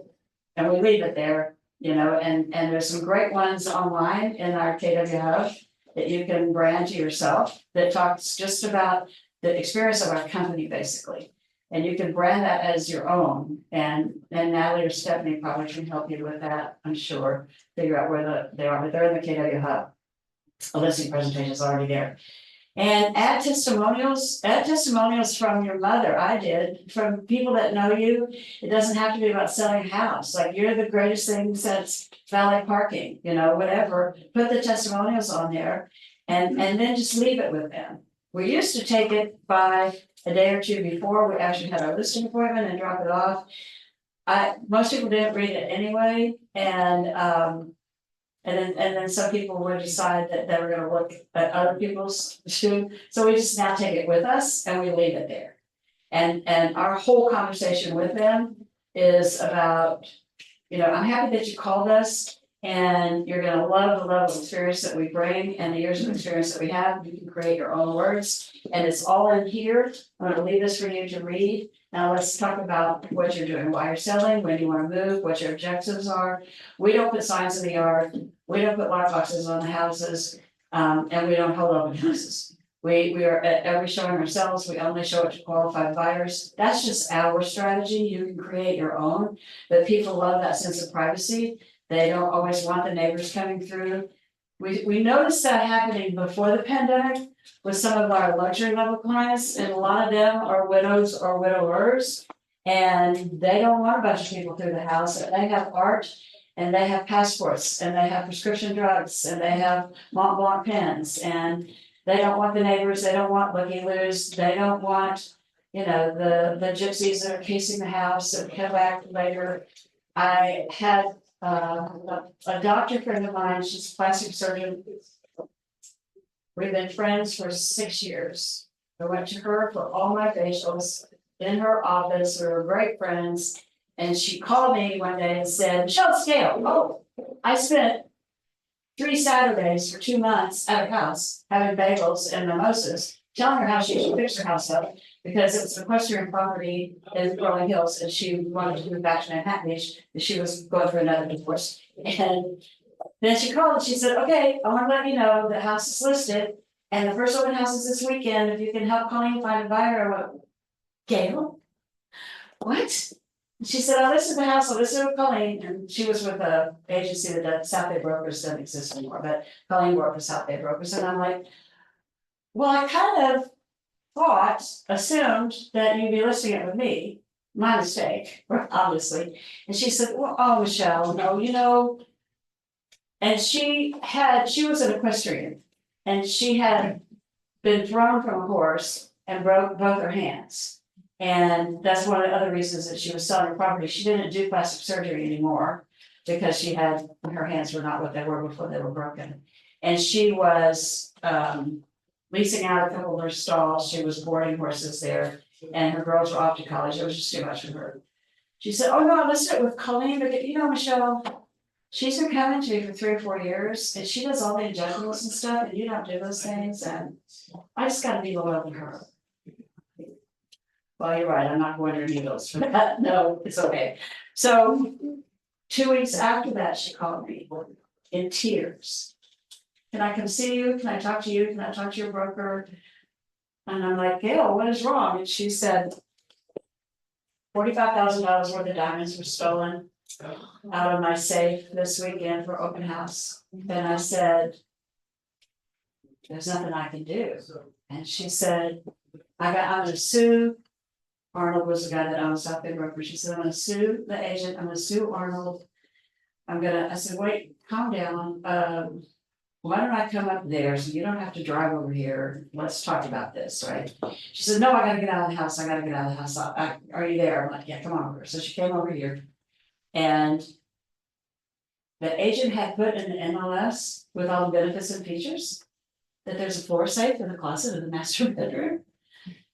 and we leave it there, you know, and there's some great ones online in our KW Hub that you can brand to yourself that talks just about the experience of our company, basically. And you can brand that as your own. And Natalie or Stephanie probably can help you with that, I'm sure. Figure out where they are, but they're in the KW Hub. A listing presentation is already there. And add testimonials from your mother. I did, from people that know you. It doesn't have to be about selling a house. Like, you're the greatest thing since valet parking, you know, whatever. Put the testimonials on there and then just leave it with them. We used to take it by a day or 2 before we actually had our listing appointment and drop it off. Most people didn't read it anyway, and And then some people would decide that they were gonna look at other people's too, so we just now take it with us and we leave it there. And our whole conversation with them is about, you know, I'm happy that you called us. And you're gonna love the level of experience that we bring and the years of experience that we have. You can create your own words. And it's all in here. I'm gonna leave this for you to read. Now let's talk about what you're doing, why you're selling, when you wanna move, what your objectives are. We don't put signs in the yard. We don't put lock boxes on the houses. And we don't hold open houses. We are at every showing ourselves. We only show it to qualified buyers. That's just our strategy. You can create your own, but people love that sense of privacy. They don't always want the neighbors coming through. We noticed that happening before the pandemic with some of our luxury level clients, and a lot of them are widows or widowers. And they don't want a bunch of people through the house, and they have art, and they have passports, and they have prescription drugs, and they have Mont Blanc pens, and they don't want the neighbors, they don't want looky-loos, they don't want, you know, the gypsies that are casing the house and come back later. I had a doctor friend of mine, she's a plastic surgeon. We've been friends for 6 years. I went to her for all my facials in her office, we were great friends. And she called me one day and said, Michele Scale, oh, I spent 3 Saturdays for 2 months at her house, having bagels and mimosas, telling her how she should fix her house up. Because it was an equestrian property in Rolling Hills and she wanted to move back to Manhattan Beach, and she was going through another divorce. And then she called and she said, okay, I want to let you know the house is listed. And the first open house is this weekend, if you can help Colleen find a buyer. I went, Gail? What? And she said, I listed the house, I listed with Colleen, and she was with a agency that does South Bay Brokers, doesn't exist anymore, but Colleen worked with South Bay Brokers, and I'm like, well, I kind of assumed that you'd be listing it with me, my mistake, obviously. And she said, well, oh, Michele, no, you know. And she was an equestrian, and she had been thrown from a horse and broke both her hands. And that's one of the other reasons that she was selling her property. She didn't do plastic surgery anymore because her hands were not what they were before they were broken. And she was, leasing out a couple of her stalls, she was boarding horses there, and her girls were off to college, it was just too much for her. She said, oh no, I listed it with Colleen, but you know, Michele, she's been coming to me for 3 or 4 years, and she does all the injectables and stuff, and you don't do those things, and I just gotta be loyal to her. Well, you're right, I'm not going to needles for that, no, it's okay. So 2 weeks after that, she called me in tears. Can I come see you? Can I talk to you? Can I talk to your broker? And I'm like, Gail, what is wrong? And she said, $45,000 worth of diamonds were stolen out of my safe this weekend for open house. And I said, there's nothing I can do. And she said, I'm gonna sue. Arnold was the guy that owned South Bay Broker. She said, I'm gonna sue the agent. I'm gonna sue Arnold. I said, wait, calm down. Why don't I come up there so you don't have to drive over here? Let's talk about this, right? She said, no, I gotta get out of the house. I gotta get out of the house. Are you there? I'm like, yeah, come on over. So she came over here. And the agent had put in the MLS with all the benefits and features that there's a floor safe in the closet of the master bedroom.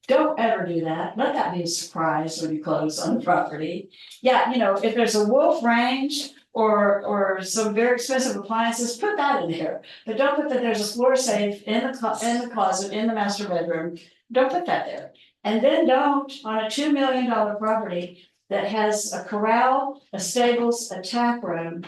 Don't ever do that. Let that be a surprise when you close on the property. Yeah, you know, if there's a wolf range or some very expensive appliances, put that in there. But don't put that there's a floor safe in the closet, in the master bedroom. Don't put that there. And then don't, on a $2 million property that has a corral, a stables, a tap room,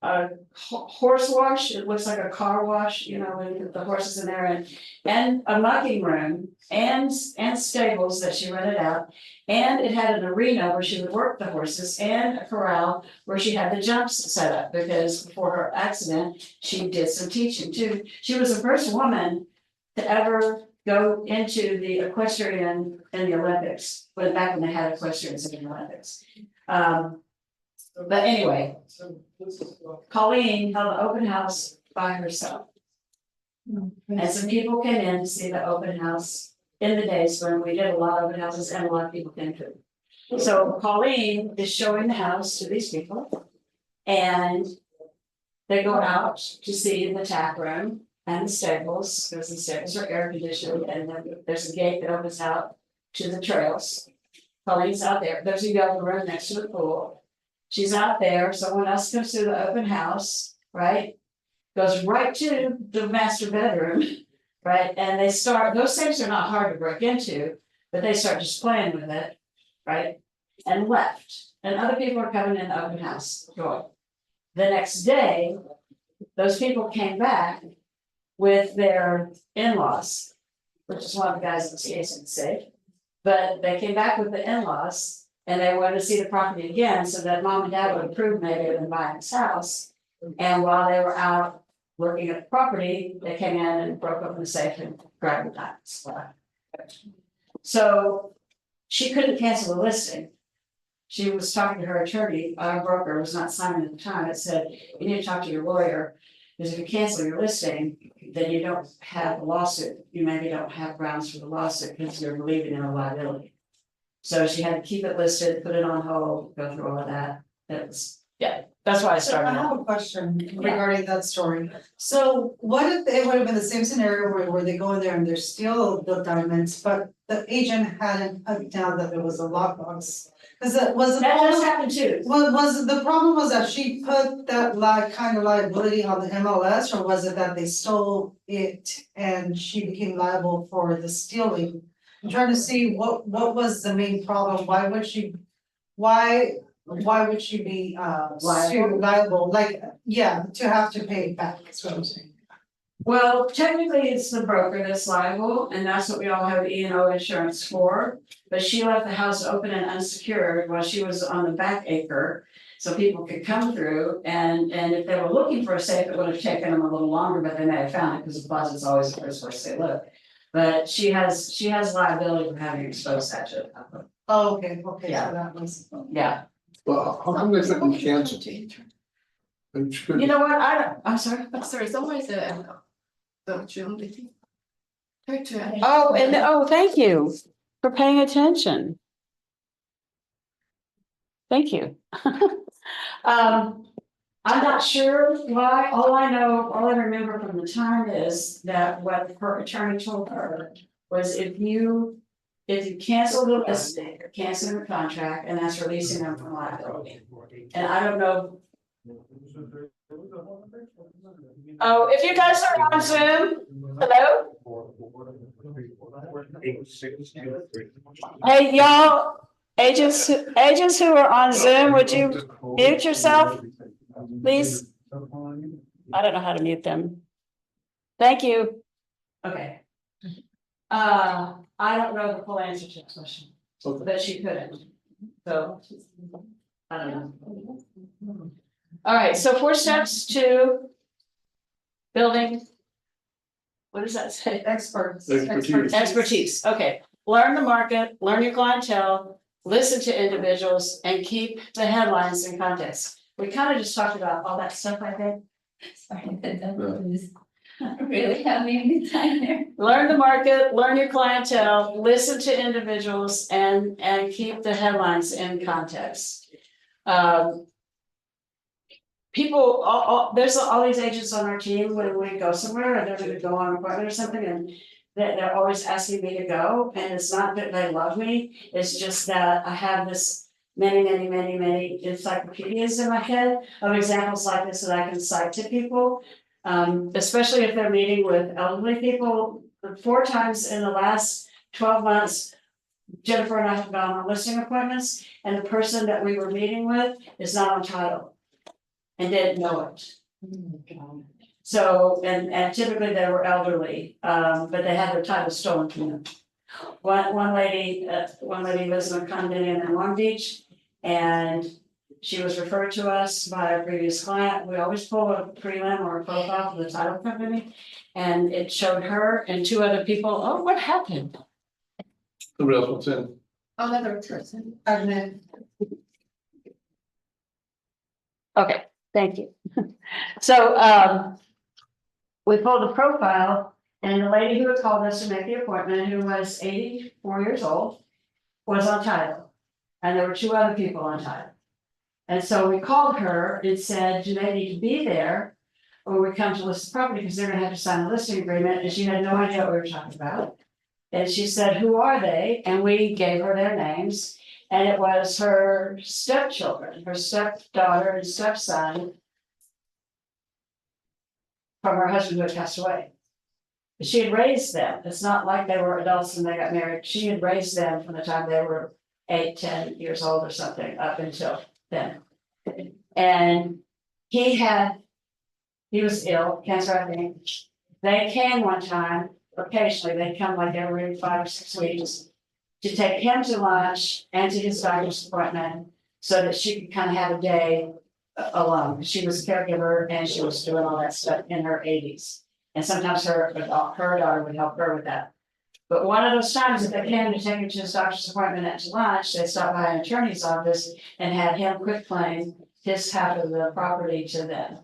a horse wash, it looks like a car wash, you know, with the horses in there, and a mucking room, and stables that she rented out. And it had an arena where she would work the horses, and a corral where she had the jumps set up, because before her accident, she did some teaching too. She was the first woman to ever go into the equestrian in the Olympics, back when they had equestrians in the Olympics. But anyway, Colleen held an open house by herself. And some people came in to see the open house in the days when we did a lot of open houses and a lot of people came to. So Colleen is showing the house to these people. And they go out to see the tap room and the stables, because the stables are air conditioned, and then there's a gate that opens out to the trails. Colleen's out there, there's a yoga room next to the pool. She's out there, someone else comes through the open house, right? Goes right to the master bedroom, right? And they start, those things are not hard to break into, but they start just playing with it, right? And left, and other people are coming in the open house door. The next day, those people came back with their in-laws, which is one of the guys in the case and say. But they came back with the in-laws and they wanted to see the property again, so that mom and dad would approve maybe of them buying this house. And while they were out looking at the property, they came in and broke open the safe and grabbed the diamonds. So she couldn't cancel the listing. She was talking to her attorney, our broker was not signing at the time, it said, you need to talk to your lawyer. Because if you cancel your listing, then you don't have a lawsuit, you maybe don't have grounds for the lawsuit because you're believing in a liability. So she had to keep it listed, put it on hold, go through all of that, that was, yeah, that's why I So I started. have a question regarding that story. So what if it would have been the same scenario where they go in there and there's still the diamonds, but the agent hadn't put down that there was a lockbox? Cause it was. That does happen too. Was the problem was that she put that kind of liability on the MLS, or was it that they stole it and she became liable for the stealing? I'm trying to see what was the main problem, why would she be liable, like, yeah, to have to pay it back, that's what I'm saying. Well, technically, it's the broker that's liable, and that's what we all have E&O insurance for. But she left the house open and unsecured while she was on the back acre. So people could come through and if they were looking for a safe, it would have taken them a little longer, but they may have found it because the closet's always the first place they look. But she has liability for having exposed that to the public. Oh, okay, so Yeah. that was. Yeah, Well, how come they couldn't cancel? It's good. you know what, I'm sorry. Sorry, somewhere is the June meeting. Thank you for paying attention. Thank you. I'm not sure why, all I remember from the time is that what her attorney told her was if you cancel the listing, cancel your contract, and that's releasing them from liability. And I don't know. Oh, if you guys are on Zoom, hello? Hey, y'all, agents who are on Zoom, would you mute yourself, please? I don't know how to mute them. Thank you. Okay. I don't know the full answer to the question, but she couldn't. So, I don't know. All right, so 4 steps to building. What does that say? Expertise, okay. Learn the market, learn your clientele, listen to individuals, and keep the headlines in context. We kind of just talked about all that stuff, I think. Sorry, that was really having a good time there. Learn the market, learn your clientele, listen to individuals, and keep the headlines in context. People, there's all these agents on our team when we go somewhere, or they're gonna go on an appointment or something, and they're always asking me to go, and it's not that they love me, it's just that I have this many encyclopedias in my head of examples like this that I can cite to people. Especially if they're meeting with elderly people. 4 times in the last 12 months, Jennifer and I have gone on listing appointments, and the person that we were meeting with is not on title and didn't know it. So, and typically they were elderly, but they had their title stolen from them. One lady lives in a condominium in Long Beach, and she was referred to us by a previous client. We always pull a prelim or a profile for the title company, and it showed her and 2 other people. Oh, what happened? Somebody else wants in. Another person. Okay, thank you. So we pulled the profile, and the lady who had called us to make the appointment, who was 84 years old, was on title, and there were 2 other people on title. And so we called her and said, do they need to be there when we come to list the property, because they're gonna have to sign a listing agreement, and she had no idea what we were talking about. And she said, who are they? And we gave her their names, and it was her stepchildren, her stepdaughter and stepson. From her husband who had passed away. She had raised them, it's not like they were adults and they got married, she had raised them from the time they were 8, 10 years old or something, up until then. And he was ill, cancer, I think. They came one time, occasionally, they'd come like every 5 or 6 weeks. To take him to lunch and to his doctor's appointment, so that she could kind of have a day alone. She was a caregiver and she was doing all that stuff in her 80s. And sometimes her daughter would help her with that. But one of those times that they came to take him to his doctor's appointment and to lunch, they stopped by an attorney's office and had him quitclaim his half of the property to them.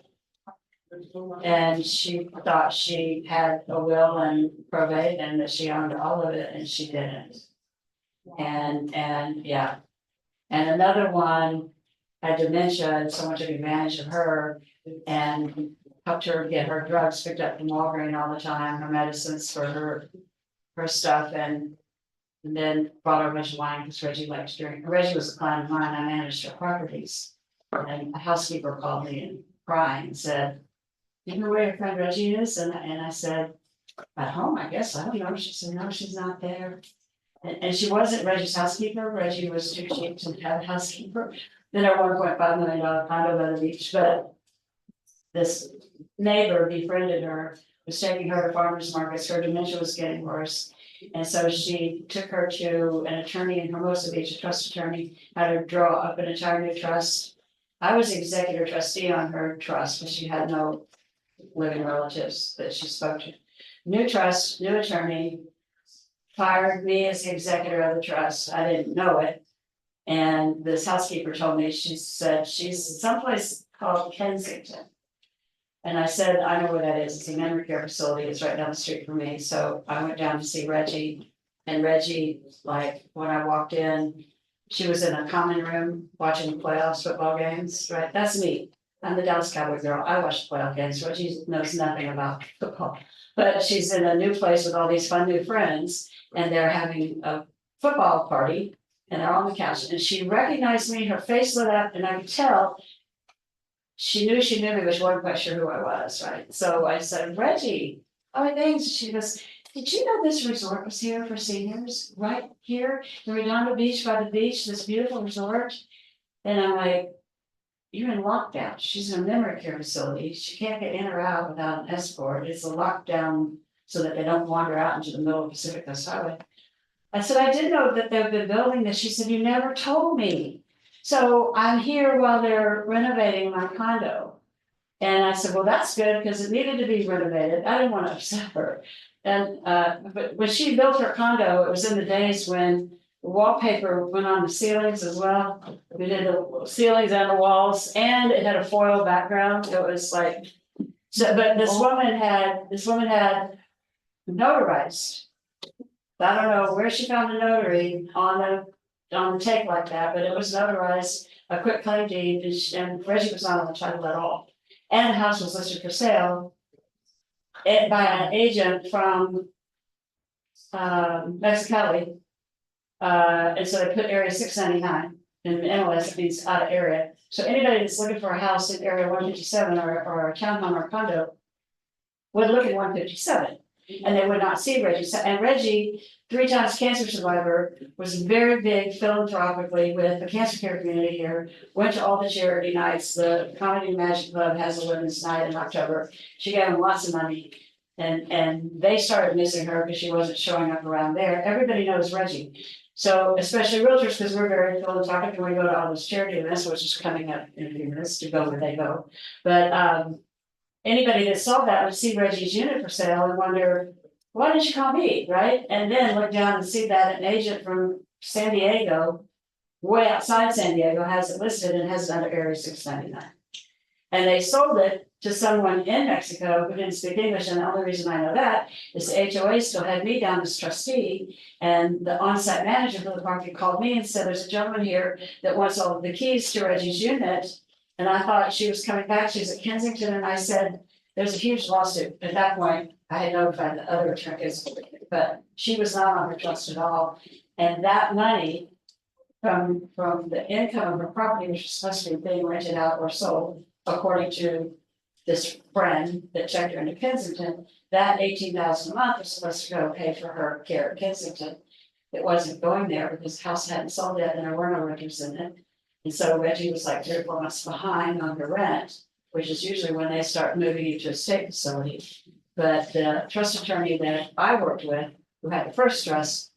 And she thought she had a will and probate and that she owned all of it, and she didn't. And yeah. And another one had dementia, and someone took advantage of her and helped her get her drugs picked up from Walgreens all the time, her medicines for her stuff, and then brought her a bunch of wine because Reggie liked to drink. Reggie was a client of mine, I managed her properties. And a housekeeper called me and crying and said, "You know where your friend Reggie is?" And I said, "At home, I guess, I don't know." She said, "No, she's not there." And she wasn't Reggie's housekeeper, Reggie was too cheap to have a housekeeper. Then her $1.5 million condo by the beach, but this neighbor befriended her, was taking her to farmers markets, her dementia was getting worse. And so she took her to an attorney in Hermosa Beach, a trust attorney, had her draw up an entire new trust. I was the executor trustee on her trust, because she had no living relatives that she spoke to. New trust, new attorney, fired me as the executor of the trust, I didn't know it. And this housekeeper told me, she said, she's someplace called Kensington. And I said, I know where that is, it's a memory care facility, it's right down the street from me, so I went down to see Reggie. And Reggie, like, when I walked in, she was in a common room watching playoffs football games, right, that's me. I'm the Dallas Cowboy girl, I watch playoff games, Reggie knows nothing about football. But she's in a new place with all these fun new friends, and they're having a football party, and they're on the couch, and she recognized me, her face lit up, and I could tell she knew me, but she wasn't quite sure who I was, right? So I said, "Reggie, how are things?" She goes, "Did you know this resort was here for seniors? Right here, the Redondo Beach by the beach, this beautiful resort?" And I'm like, "You're in lockdown." She's in a memory care facility. She can't get in or out without an escort. It's a lockdown so that they don't wander out into the middle of Pacific Coast Highway. I said, "I did know that they've been building this." She said, "You never told me." So I'm here while they're renovating my condo. And I said, "Well, that's good, because it needed to be renovated." I didn't want to upset her. And but when she built her condo, it was in the days when the wallpaper went on the ceilings as well. We did the ceilings and the walls, and it had a foil background. It was like, so, but this woman had notarized. I don't know where she found a notary on the tape like that, but it was notarized, a quitclaim deed, and Reggie was not on the title at all. And the house was listed for sale by an agent from Mexicali. And so they put area 699 in MLS, it means out of area. So anybody that's looking for a house in area 157 or a townhome or condo would look at 157. And they would not see Reggie. And Reggie, 3 times cancer survivor, was very big philanthropically with the cancer care community here. Went to all the charity nights. The Comedy and Magic Club has a women's night in October. She gave them lots of money. And they started missing her because she wasn't showing up around there. Everybody knows Reggie. So especially realtors, because we're very philanthropic and we go to all those charity events, which is coming up in a few minutes to go where they go. But anybody that saw that would see Reggie's unit for sale and wonder, why didn't you call me, right? And then look down and see that an agent from San Diego, way outside San Diego, has it listed and has it under area 699. And they sold it to someone in Mexico who didn't speak English, and the only reason I know that is the HOA still had me down as trustee, and the on-site manager for the property called me and said, "There's a gentleman here that wants all of the keys to Reggie's unit." And I thought she was coming back, she's at Kensington, and I said, there's a huge lawsuit. At that point, I had notified the other attorneys, but she was not on her trust at all. And that money from the income of her property, which was supposed to be being rented out or sold, according to this friend that checked her into Kensington, that 18,000 a month was supposed to go pay for her care at Kensington. It wasn't going there because the house hadn't sold yet and there were no renters in it. And so Reggie was like 3 or 4 months behind on her rent, which is usually when they start moving you to a state facility. But the trust attorney that I worked with, who had the first trust,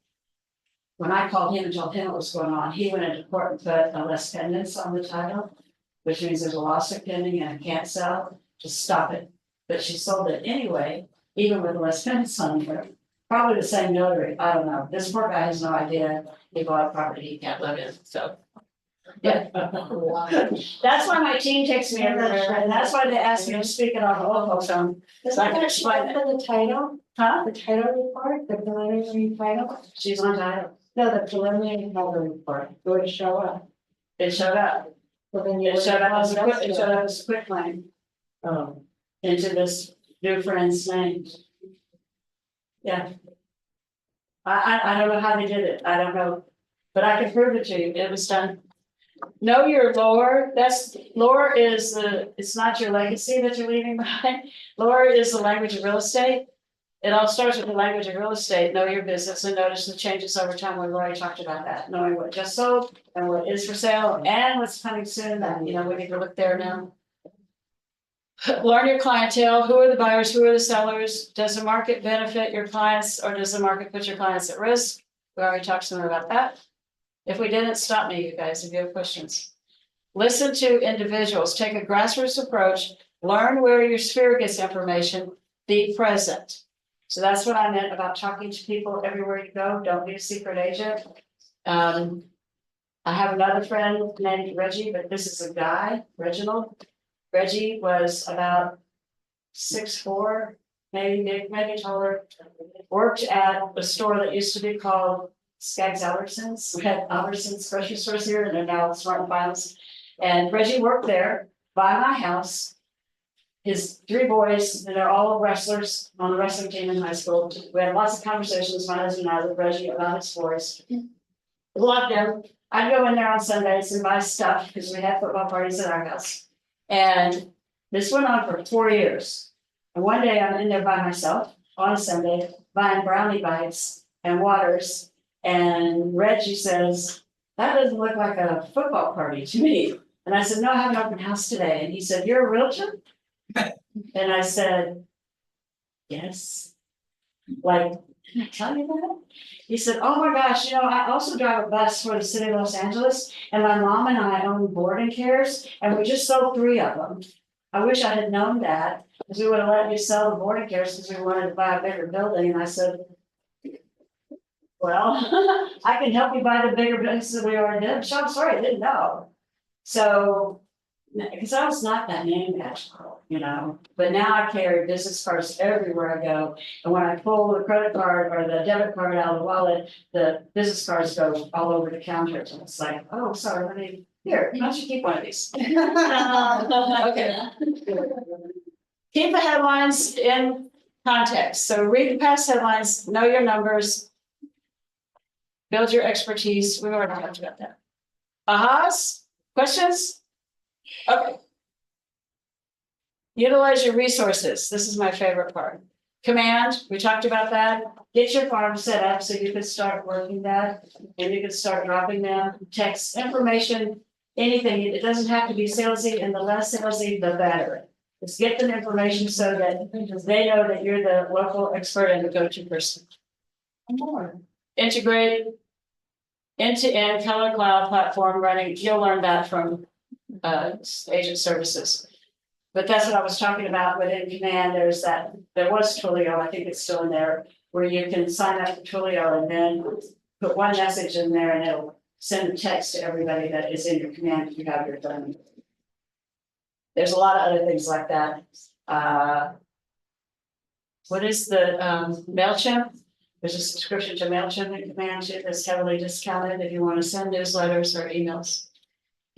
when I called him and told him what was going on, he went into court and put a less pendants on the title, which means there's a lawsuit pending and it can't sell, to stop it. But she sold it anyway, even with the less pendants on there. Probably the same notary, I don't know. This poor guy has no idea he bought a property he can't live in, so. Yeah. That's why my team takes me everywhere, and that's why they ask me to speak it on the local phone. So I can explain it. For the title, Huh? the title report, the preliminary title, She's on title. no, the preliminary title report, would it show up? It showed up. Well, then you It showed up as a quick, it would- showed up as a quick claim Oh. into this new friend's name. Yeah. I don't know how they did it. I don't know. But I can prove it to you. It was done. Know your lore. Lore is it's not your legacy that you're leaving behind. Lore is the language of real estate. It all starts with the language of real estate. Know your business and notice the changes over time. We've already talked about that. Knowing what just sold and what is for sale and what's coming soon. That, we need to look there now. Learn your clientele. Who are the buyers? Who are the sellers? Does the market benefit your clients or does the market put your clients at risk? We already talked to them about that. If we didn't, stop me, you guys, if you have questions. Listen to individuals. Take a grassroots approach. Learn where your sphere gets information. Be present. So that's what I meant about talking to people everywhere you go. Don't be a secret agent. I have another friend named Reggie, but this is a guy, Reginald. Reggie was about 6'4", maybe taller. Worked at a store that used to be called Skaggs Albertsons. We had Albertsons grocery stores here, and they're now Smart and Finals. And Reggie worked there by my house. His 3 boys, and they're all wrestlers on the wrestling team in high school. We had lots of conversations, my husband and I, with Reggie about his boys. Loved him. I'd go in there on Sundays and buy stuff because we had football parties at our house. And this went on for 4 years. And one day I'm in there by myself on a Sunday buying brownie bites and waters. And Reggie says, "That doesn't look like a football party to me." And I said, "No, I have an open house today." And he said, "You're a realtor?" And I said, "Yes." Like, "Can I tell you that?" He said, "Oh my gosh, I also drive a bus for the city of Los Angeles, and my mom and I own boarding cares, and we just sold 3 of them. I wish I had known that, because we would have let you sell the boarding cares because we wanted to buy a bigger building." And I said, "Well, I can help you buy the bigger buildings that we already did." So I'm sorry, I didn't know. So, because I was not that name magical, but now I carry business cards everywhere I go. And when I pull the credit card or the debit card out of the wallet, the business cards go all over the counter. And it's like, "Oh, sorry, here, why don't you keep one of these?" Okay. Keep the headlines in context. So read the past headlines, know your numbers. Build your expertise. We've already talked about that. Ahas? Questions? Okay. Utilize your resources. This is my favorite part. Command, we talked about that. Get your farm set up so you can start working that and you can start dropping them. Text information, anything. It doesn't have to be salesy, and the less salesy, the better. Just get them information so that they know that you're the local expert and the go-to person. Integrate end-to-end color cloud platform running. You'll learn that from agent services. But that's what I was talking about within Command. There was Twilio, I think it's still in there, where you can sign up for Twilio and then put one message in there and it'll send a text to everybody that is in your Command if you have your phone. There's a lot of other things like that. What is the MailChimp? There's a subscription to MailChimp in Command too that's heavily discounted if you want to send newsletters or emails.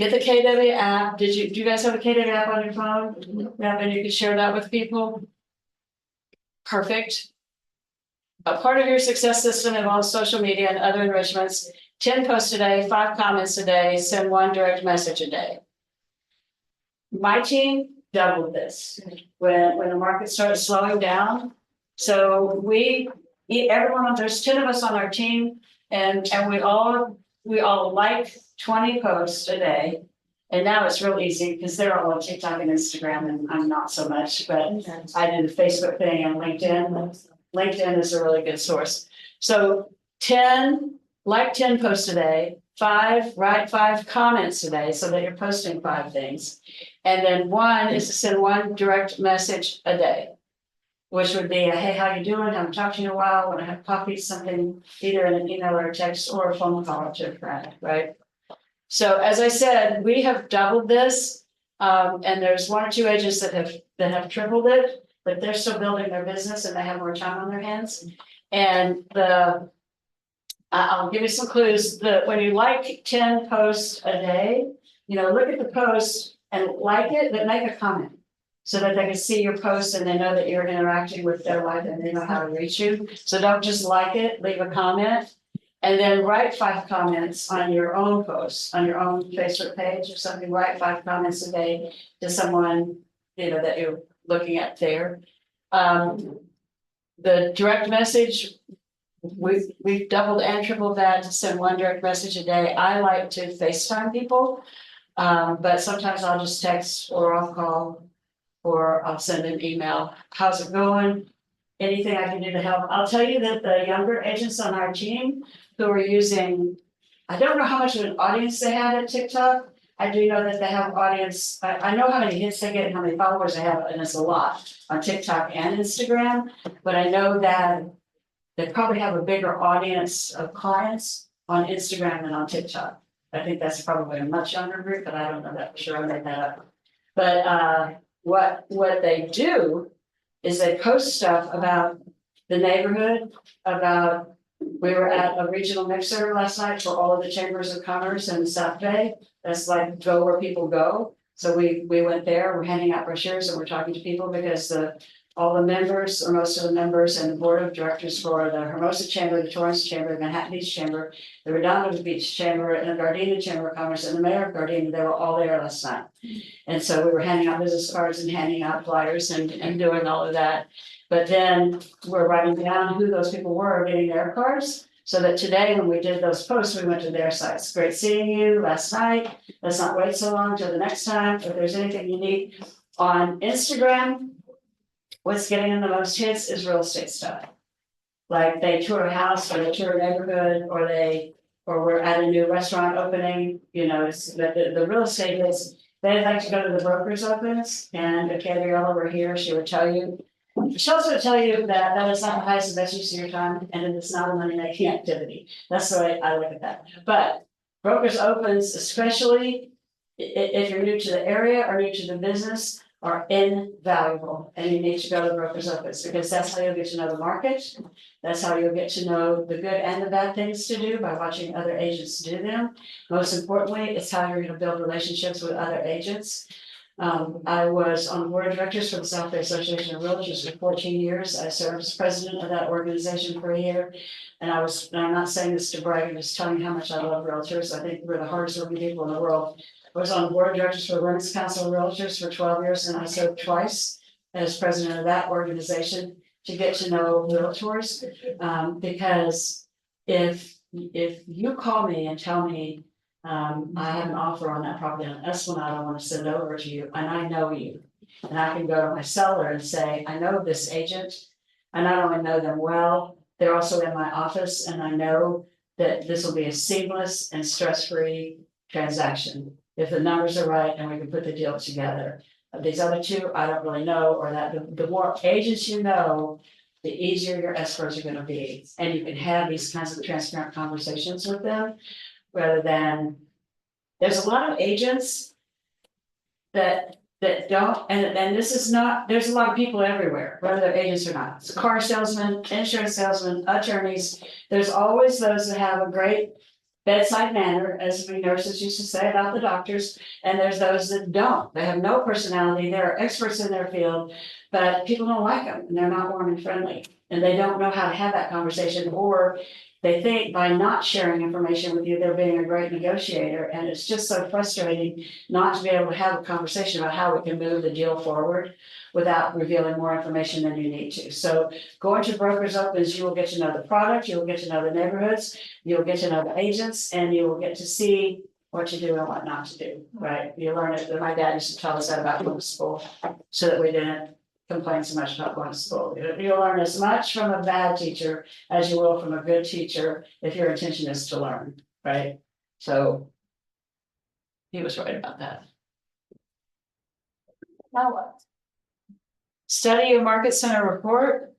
Get the KW app. Do you guys have a KW app on your phone? Yeah, and you can share that with people. Perfect. A part of your success system involves social media and other enrichments. 10 posts a day, 5 comments a day, send 1 direct message a day. My team doubled this when the market started slowing down. So there's 10 of us on our team, and we all like 20 posts a day. And now it's real easy because they're all on TikTok and Instagram, and I'm not so much, but I do the Facebook thing and LinkedIn. LinkedIn is a really good source. So 10 posts a day, 5, write 5 comments a day so that you're posting 5 things. And then 1 is to send 1 direct message a day, which would be a, hey, how you doing? Haven't talked to you in a while. Want to have coffee, something, either in an email or a text or a phone call to a friend, right? So as I said, we have doubled this, and there's 1 or 2 agents that have tripled it, but they're still building their business and they have more time on their hands. And I'll give you some clues. When you like 10 posts a day, look at the post and like it, but make a comment so that they can see your post and they know that you're interacting with their life and they know how to reach you. So don't just like it, leave a comment. And then write 5 comments on your own post, on your own Facebook page or something. Write 5 comments a day to someone, that you're looking at there. The direct message, we've doubled and tripled that to send 1 direct message a day. I like to FaceTime people, but sometimes I'll just text or I'll call or I'll send an email. How's it going? Anything I can do to help? I'll tell you that the younger agents on our team who are using, I don't know how much of an audience they have at TikTok. I do know that they have audience. I know how many hits they get and how many followers they have, and it's a lot on TikTok and Instagram. But I know that they probably have a bigger audience of clients on Instagram than on TikTok. I think that's probably a much younger group, but I don't know that for sure. I made that up. But what they do is they post stuff about the neighborhood, about, we were at a regional mixer last night for all of the chambers of commerce in South Bay. That's like go where people go. So we went there, we're handing out brochures and we're talking to people because all the members, or most of the members and the board of directors for the Hermosa Chamber, the Torrance Chamber, the Manhattan Beach Chamber, the Redondo Beach Chamber, and the Gardena Chamber of Commerce, and the mayor of Gardena, they were all there last night. And so we were handing out business cards and handing out flyers and doing all of that. But then we're writing down who those people were getting their cards. So that today, when we did those posts, we went to their sites. Great seeing you last night. Let's not wait so long till the next time. If there's anything you need on Instagram, what's getting in the most hits is real estate stuff. Like they tour a house or they tour a neighborhood or we're at a new restaurant opening, it's the real estate is, they like to go to the brokers opens, and if Gabriella were here, she would tell you. She'll also tell you that is not the highest and best use of your time, and it is not a money making activity. That's the way I look at that. But brokers opens, especially if you're new to the area or new to the business, are invaluable, and you need to go to the brokers opens because that's how you'll get to know the market. That's how you'll get to know the good and the bad things to do by watching other agents do them. Most importantly, it's how you're going to build relationships with other agents. I was on the board of directors for the South Bay Association of Realtors for 14 years. I served as president of that organization for a year. And I'm not saying this to brag, I'm just telling you how much I love realtors. I think we're the hardest working people in the world. I was on the board of directors for the Women's Council of Realtors for 12 years, and I served twice as president of that organization to get to know realtors. Because if you call me and tell me, I have an offer on that property on Esplanade, I want to send over to you, and I know you. And I can go to my seller and say, I know this agent. I not only know them well, they're also in my office, and I know that this will be a seamless and stress-free transaction. If the numbers are right and we can put the deal together. These other two, I don't really know, or that the more agents you know, the easier your escrows are going to be. And you can have these kinds of transparent conversations with them. Rather than, there's a lot of agents that don't, and this is not, there's a lot of people everywhere, whether they're agents or not. It's car salesmen, insurance salesmen, attorneys. There's always those that have a great bedside manner, as we nurses used to say about the doctors, and there's those that don't. They have no personality, they're experts in their field, but people don't like them, and they're not warm and friendly, and they don't know how to have that conversation, or they think by not sharing information with you, they're being a great negotiator, and it's just so frustrating not to be able to have a conversation about how we can move the deal forward without revealing more information than you need to. So going to brokers opens, you will get to know the product, you will get to know the neighborhoods, you'll get to know the agents, and you will get to see what to do and what not to do, right? You learn it, my dad used to tell us that about going to school, so that we didn't complain so much about going to school. You'll learn as much from a bad teacher as you will from a good teacher if your intention is to learn, right? So he was right about that. Now what? Study your market center report.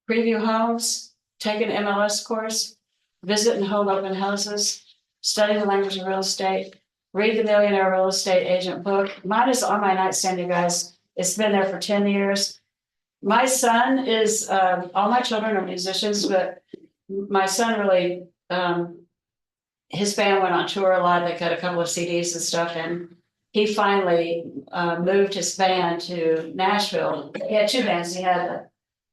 Preview homes, take an MLS course, visit and hold open houses, study the language of real estate, read the Millionaire Real Estate Agent book. Mine is on my nightstand, you guys. It's been there for 10 years. My son is, all my children are musicians, but my son really, his band went on tour a lot. They cut a couple of CDs and stuff, and he finally moved his band to Nashville. He had two bands. He had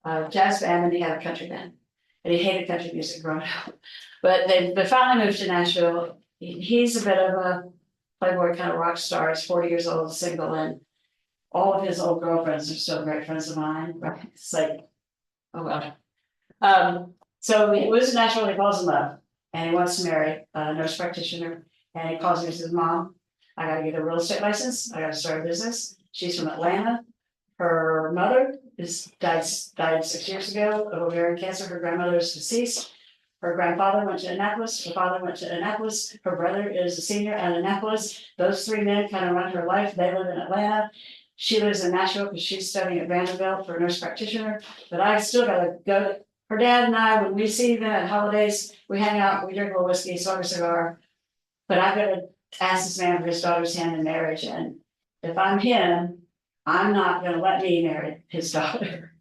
a jazz band and he had a country band. And he hated country music growing up. But they finally moved to Nashville. He's a bit of a playboy kind of rock star. He's 40 years old, single, and all of his old girlfriends are still great friends of mine. Right? It's like, oh well. So he was in Nashville, he falls in love, and he wants to marry a nurse practitioner. And he calls me and says, Mom, I gotta get a real estate license, I gotta start a business. She's from Atlanta. Her mother died 6 years ago of ovarian cancer. Her grandmother is deceased. Her grandfather went to Annapolis, her father went to Annapolis, her brother is a senior at Annapolis. Those three men kind of run her life. They live in Atlanta. She lives in Nashville because she's studying at Vanderbilt for a nurse practitioner. But I still gotta go. Her dad and I, when we see them at holidays, we hang out, we drink a little whiskey, smoke a cigar. But I've got to ask this man for his daughter's hand in marriage, and if I'm him, I'm not gonna let me marry his daughter.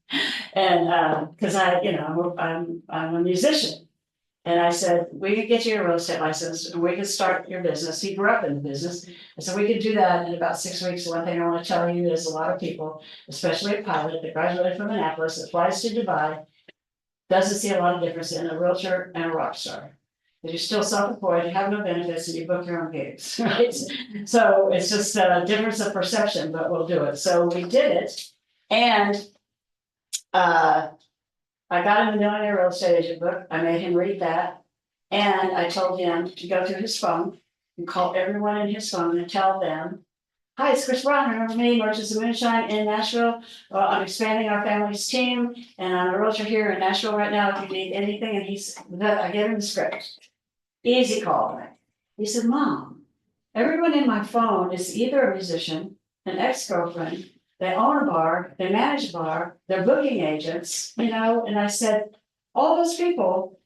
And because I'm a musician. And I said, we could get you a real estate license and we could start your business. He grew up in the business. And so we could do that in about 6 weeks. One thing I want to tell you is a lot of people, especially a pilot that graduated from Annapolis, that flies to Dubai, doesn't see a lot of difference in a realtor and a rock star. Because you're still self-employed, you have no benefits, and you book your own gigs, right? So it's just a difference of perception, but we'll do it. So we did it. And I got him the Millionaire Real Estate Agent book. I made him read that. And I told him to go through his phone and call everyone in his phone and tell them, hi, it's Chris Brown. Remember me, Merchants of Moonshine in Nashville? Well, I'm expanding our family's team and I'm a realtor here in Nashville right now if you need anything. And I gave him the script. Easy call. He said, Mom, everyone in my phone is either a musician, an ex-girlfriend, they own a bar, they manage a bar, they're booking agents, and I said, all those people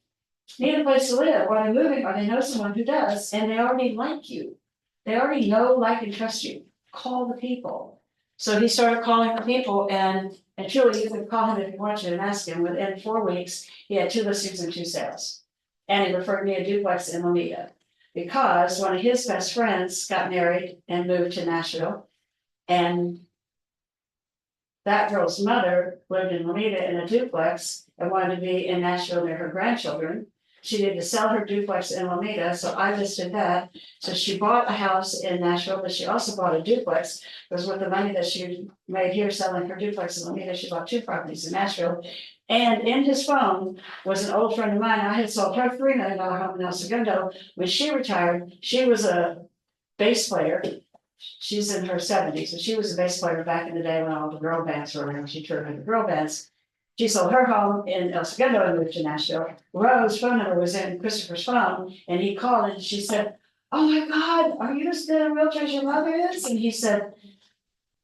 need a place to live, or they're moving, or they know someone who does, and they already like you. They already know, like, and trust you. Call the people. So he started calling the people, and truly, you can call him if you want to and ask him. Within 4 weeks, he had 2 listings and 2 sales. And he referred me a duplex in Lomita, because one of his best friends got married and moved to Nashville, and that girl's mother lived in Lomita in a duplex and wanted to be in Nashville near her grandchildren. She needed to sell her duplex in Lomita, so I listed that. So she bought a house in Nashville, but she also bought a duplex, because with the money that she made here selling her duplex in Lomita, she bought 2 properties in Nashville. And in his phone was an old friend of mine. I had sold her $3 million home in El Segundo. When she retired, she was a bass player. She's in her 70s, but she was a bass player back in the day when all the girl bands were around. She toured with the girl bands. She sold her home in El Segundo and moved to Nashville. Rose's phone number was in Christopher's phone, and he called and she said, oh my God, are you the realtor your mother is? And he said,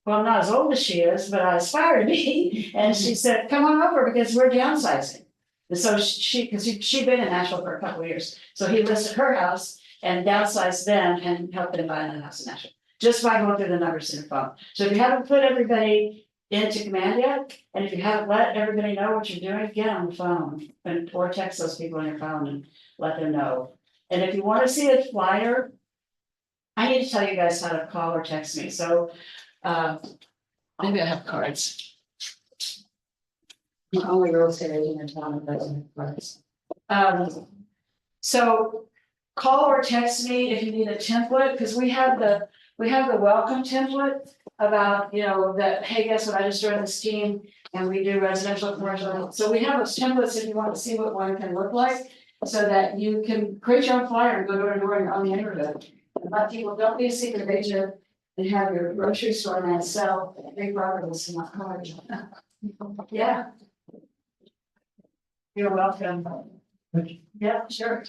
well, I'm not as old as she is, but I aspire to be. And she said, come on over because we're downsizing. And so she'd been in Nashville for a couple of years. So he listed her house and downsized them and helped them buy another house in Nashville, just by going through the numbers in the phone. So if you haven't put everybody into command yet. And if you haven't let everybody know what you're doing, get on the phone and or text those people on your phone and let them know. And if you want to see a flyer, I need to tell you guys how to call or text me, so maybe I have cards. I'm the only real estate agent in town that doesn't have cards. So call or text me if you need a template, because we have the welcome template about, you know, that, hey, guess what, I just joined this team and we do residential, commercial. So we have those templates if you want to see what one can look like, so that you can create your own flyer and go door to door in your own neighborhood. And let people, don't be a secret agent and have your grocery store and sell big properties in my college. Yeah. You're welcome. Yeah, sure.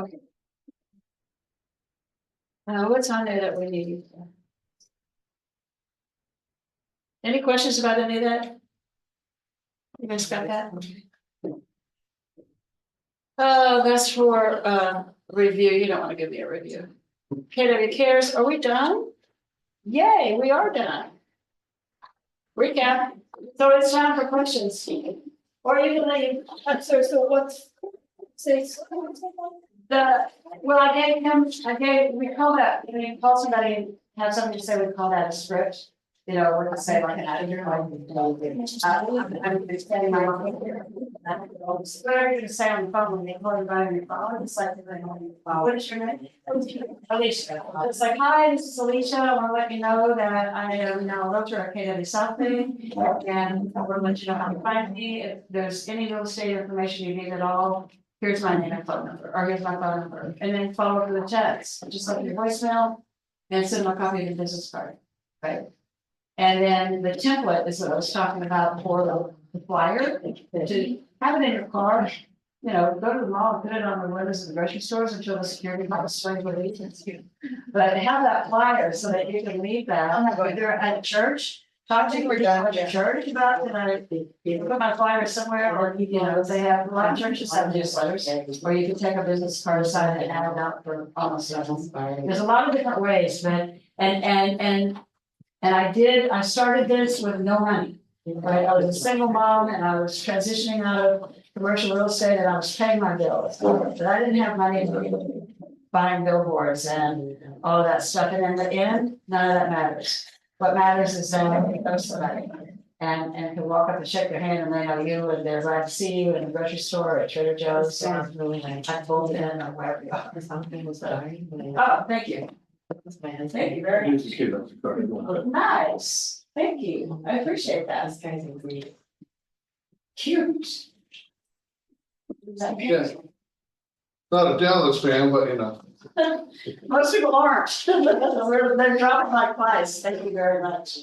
Okay. What's on there that we need? Any questions about any of that? You guys got that? That's for review. You don't want to give me a review. KW cares, are we done? Yay, we are done. Recap, so it's time for questions. Or you can leave. So what's well, we call that, you know, you call somebody and have somebody to say, we call that a script. You know, we're gonna say like an editor, like. I'm extending my. Whatever you're gonna say on the phone when they call you by your phone, it's like. What is your name? Alicia. It's like, hi, this is Alicia. I wanna let you know that I am now a realtor at KW South Bay. And I wanna let you know how to find me. If there's any real estate information you need at all, here's my name and phone number, or here's my phone number. And then follow up with a text, just like your voicemail, and send them a copy of the business card, right? And then the template is what I was talking about for the flyer, to have it in your car. You know, go to the mall and put it on the windows of the grocery stores until the security guards swing with it. But have that flyer so that you can leave that. I'm not going there at church. Talk to your church about, put my flyer somewhere, or you know, they have, a lot of churches have newsletters, or you can take a business card aside and add it out for almost nothing. There's a lot of different ways, but and I started this with no money, right? I was a single mom and I was transitioning out of commercial real estate and I was paying my bills. But I didn't have money to buying billboards and all of that stuff. And in the end, none of that matters. What matters is that I can know somebody and can walk up and shake their hand and they know you and they're glad to see you in the grocery store or at Trader Joe's or at Bolton or wherever you are. Oh, thank you. Thank you very much. Nice, thank you, I appreciate that. This guy's in green. Cute. Yes. Not a Dallas fan, but you know. Most people aren't. They're dropping like flies, thank you very much.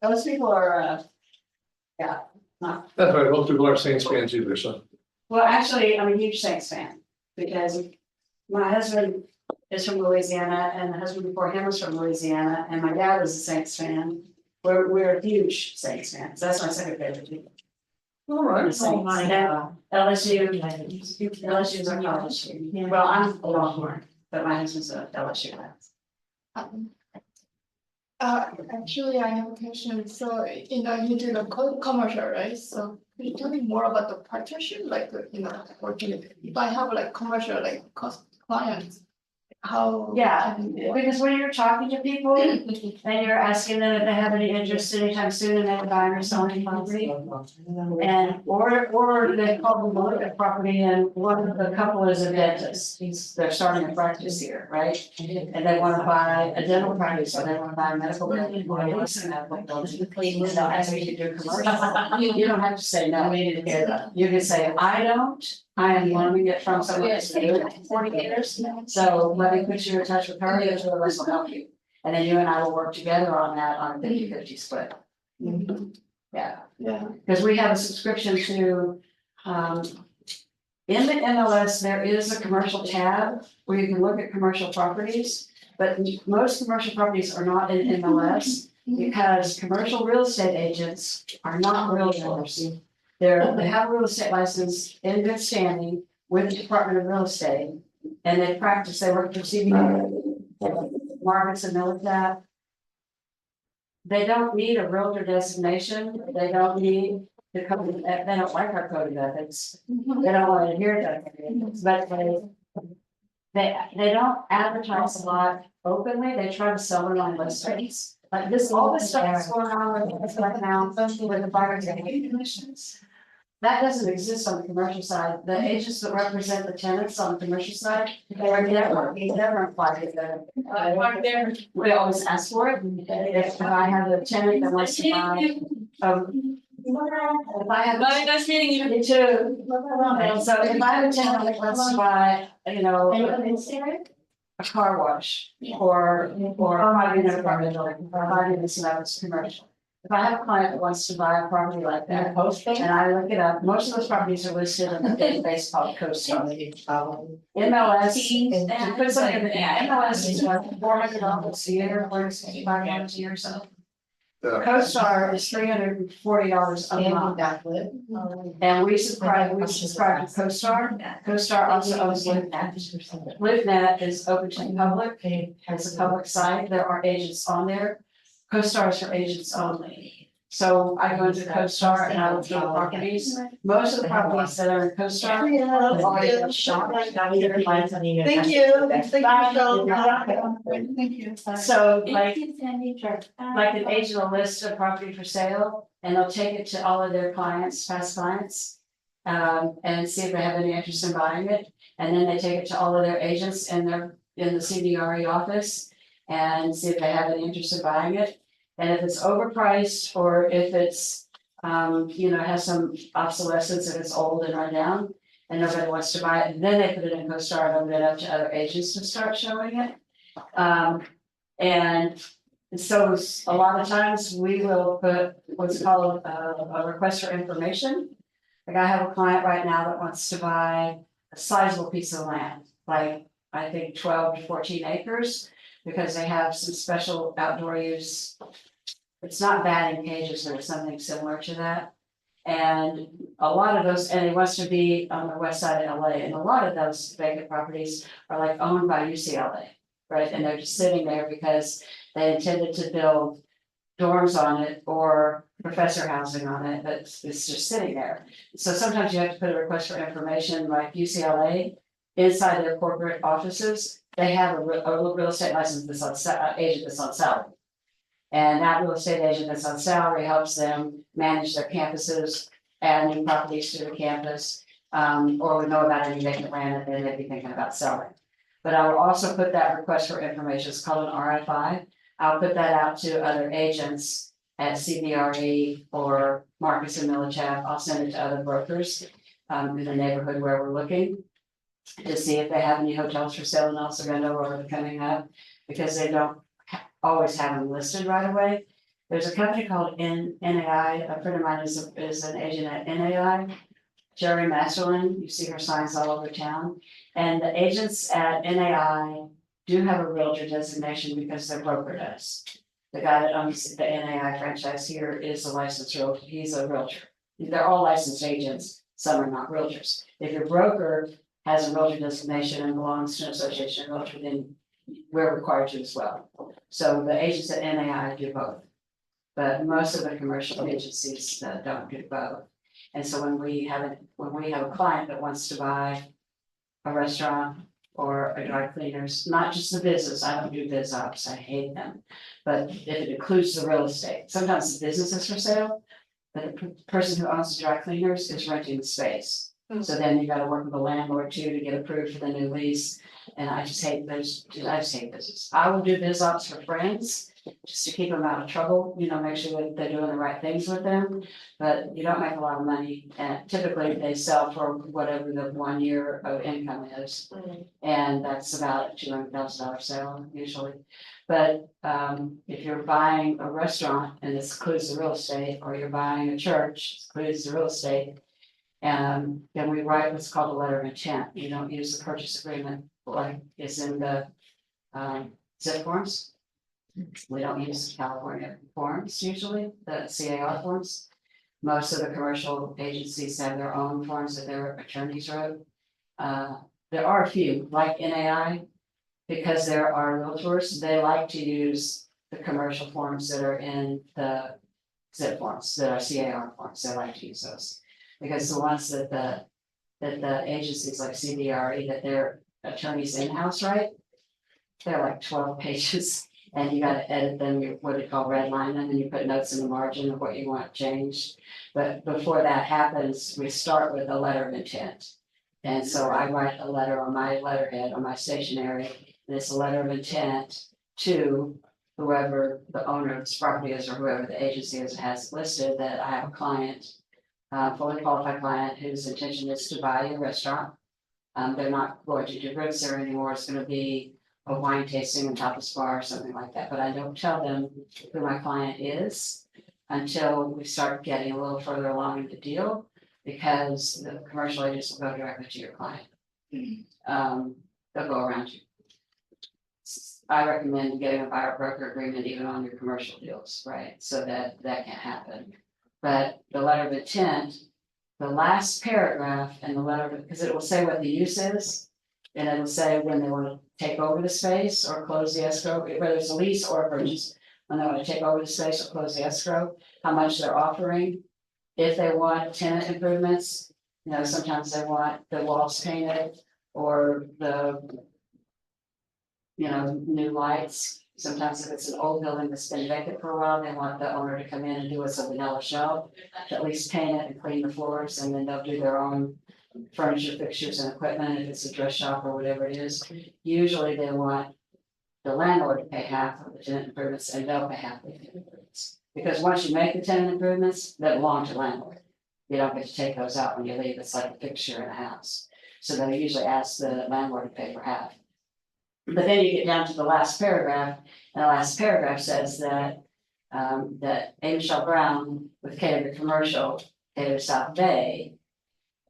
Most people are, yeah, not. That's right, most people are Saints fans either, so. Well, actually, I'm a huge Saints fan, because my husband is from Louisiana, and the husband before him was from Louisiana, and my dad was a Saints fan. We're huge Saints fans, that's my second favorite team. All right. Oh my God. LSU is our college team. Well, I'm a Longhorn, but my husband's a LSU fan. Actually, I have a question. So, you know, you do the commercial, right? So, could you tell me more about the partnership? Like, you know, working if I have like commercial, like clients, how? Yeah, because when you're talking to people and you're asking them if they have any interest anytime soon in that buying or selling property. And, or they call them look at property and one of the couple is a dentist, they're starting a practice here, right? And they wanna buy a dental practice, or they wanna buy a medical building, or they want to medical building. They'll ask me to do commercial, you don't have to say no, you can say, I am wanting it from someone that's been doing it for 40 years, so let me put you in touch with her, and two of us will help you. And then you and I will work together on that on a 50-50 split. Yeah. Yeah. Because we have a subscription to, in the MLS, there is a commercial tab where you can look at commercial properties. But most commercial properties are not in MLS because commercial real estate agents are not realtors. They have a real estate license in good standing with the Department of Real Estate. And they practice, they work for CBA. markets and military. They don't need a realtor designation, they don't need the code, they don't like our code of ethics. They don't want to hear that, but they don't advertise a lot openly, they try to sell it on listings. Like this, all this stuff that's going on with us right now, especially with the fire safety commissions. That doesn't exist on the commercial side, the agents that represent the tenants on the commercial side, they're never applied to them. We always ask for it, if I have a tenant that wants to buy, if I have. nice meeting you. Me too. And so if I have a tenant that wants to buy, you know, a car wash or private apartment building, or private this and that was commercial. If I have a client that wants to buy a property like that, and I look it up, most of those properties are listed in a database called CoStar. MLS, and put something in the MLS is like $400 a year, $465 a year or so. CoStar is $340 a month. And we subscribe to CoStar. CoStar also owns LiveNet. LiveNet is open to the public. It's a public site. There are agents on there. CoStar is for agents only. So I go into CoStar and I look at properties. Most of the properties that are in CoStar have already been shot. Thank you. Thank you. So like an agent will list a property for sale and they'll take it to all of their clients, past clients. And see if they have any interest in buying it. And then they take it to all of their agents in the CDRE office. And see if they have any interest in buying it. And if it's overpriced or if it's, has some obsolescence, if it's old and run down. And nobody wants to buy it, and then they put it in CoStar and open it up to other agents to start showing it. And so a lot of times we will put what's called a request for information. Like I have a client right now that wants to buy a sizable piece of land, like I think 12 to 14 acres, because they have some special outdoor use. It's not batting cages, but it's something similar to that. And a lot of those, and it wants to be on the west side of LA, and a lot of those vacant properties are like owned by UCLA, right? And they're just sitting there because they intended to build dorms on it or professor housing on it, but it's just sitting there. So sometimes you have to put a request for information like UCLA inside their corporate offices. They have a real estate license that's on agent that's on salary. And that real estate agent that's on salary helps them manage their campuses, add new properties to the campus, or we know about any vacant land that they may be thinking about selling. But I will also put that request for information, it's called an RFI. I'll put that out to other agents at CBRE or Marcus and Millichap. I'll send it to other brokers in the neighborhood where we're looking to see if they have any hotels for sale in El Segundo or coming up, because they don't always have them listed right away. There's a company called NAI, a friend of mine is an agent at NAI, Jerry Masterlin, you see her signs all over town. And the agents at NAI do have a realtor designation because their broker does. The guy that owns the NAI franchise here is a licensed realtor, he's a realtor. They're all licensed agents, some are not realtors. If your broker has a realtor designation and belongs to an association of realtor, then we're required to as well. So the agents at NAI do both. But most of the commercial agencies don't do both. And so when we have a client that wants to buy a restaurant or a dry cleaners, not just the business, I don't do biz ops, I hate them. But if it includes the real estate, sometimes the business is for sale, but the person who owns the dry cleaners is renting the space. So then you gotta work with the landlord too to get approved for the new lease. And I just hate business. I will do biz ops for friends, just to keep them out of trouble, make sure that they're doing the right things with them. But you don't make a lot of money, and typically they sell for whatever the 1 year of income is. And that's about a $200,000 sale usually. But if you're buying a restaurant and this includes the real estate, or you're buying a church, it includes the real estate. And then we write what's called a letter of intent. You don't use the purchase agreement like it's in the zip forms. We don't use California forms usually, the CAR forms. Most of the commercial agencies have their own forms that their attorneys wrote. There are a few, like NAI, because there are realtors, they like to use the commercial forms that are in the zip forms, that are CAR forms, they like to use those. Because the ones that the agencies like CBRE, that their attorneys in-house write, they're like 12 pages, and you gotta edit them, you what they call redline them, and you put notes in the margin of what you want changed. But before that happens, we start with a letter of intent. And so I write a letter on my letterhead, on my stationery, and it's a letter of intent to whoever the owner of this property is, or whoever the agency is, has listed, that I have a client, fully qualified client whose intention is to buy a restaurant. They're not going to do ribs there anymore, it's gonna be a wine tasting and tapas bar or something like that, but I don't tell them who my client is until we start getting a little further along in the deal, because the commercial agents will go directly to your client. They'll go around you. I recommend getting a buyer broker agreement even on your commercial deals, right, so that that can happen. But the letter of intent, the last paragraph and the letter, because it will say what the use is. And it will say when they want to take over the space or close the escrow, whether it's a lease or a purchase. When they want to take over the space or close the escrow, how much they're offering. If they want tenant improvements, you know, sometimes they want the walls painted or the, you know, new lights. Sometimes if it's an old building that's been vacant for a while, they want the owner to come in and do us a vanilla shell, at least paint it and clean the floors, and then they'll do their own furniture, fixtures and equipment, if it's a dress shop or whatever it is. Usually they want the landlord to pay half of the tenant improvements and they'll pay half of the tenant improvements. Because once you make the tenant improvements, they belong to the landlord. You don't get to take those out when you leave, it's like a fixture in a house. So they usually ask the landlord to pay for half. But then you get down to the last paragraph, and the last paragraph says that that A. Michele Brown with KW Commercial, KW South Bay,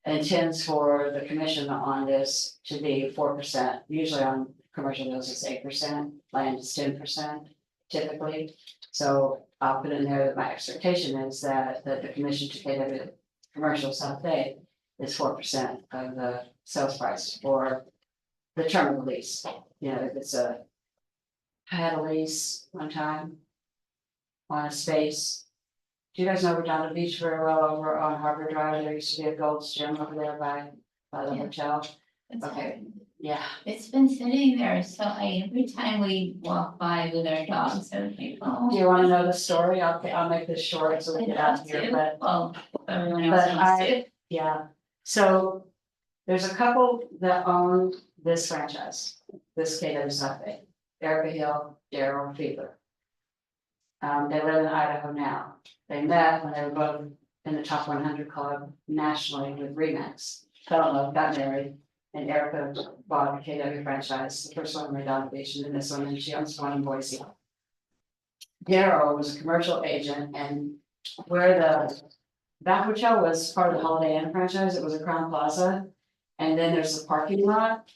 intends for the commission on this to be 4%. Usually on commercial deals, it's 8%, land is 10% typically. So I'll put in there that my expectation is that the commission to KW Commercial South Bay is 4% of the sales price for the term of the lease. You know, if it's I had a lease one time on a space. Do you guys know Redondo Beach very well over on Harbor Drive? There used to be a Gold's Gym over there by the Yeah. hotel. It's Okay. happened. Yeah, It's been sitting there, so every time we walk by with our dogs, I was like, oh. do you wanna know the story? I'll make this short so we get out of here, but Well, everyone else but wants to. yeah, so there's a couple that own this franchise, this KW South Bay, Erica Hill, Daryl Fiedler. They live in Idaho now. They met when they were both in the top 100 club nationally with Remax. Fell in love, got married, and Erica bought a KW franchise, the first one in Redondo Beach, and then this one, and she owns one in Boise. Daryl was a commercial agent, and where that hotel was part of the Holiday Inn franchise, it was a Crown Plaza. And then there's a parking lot.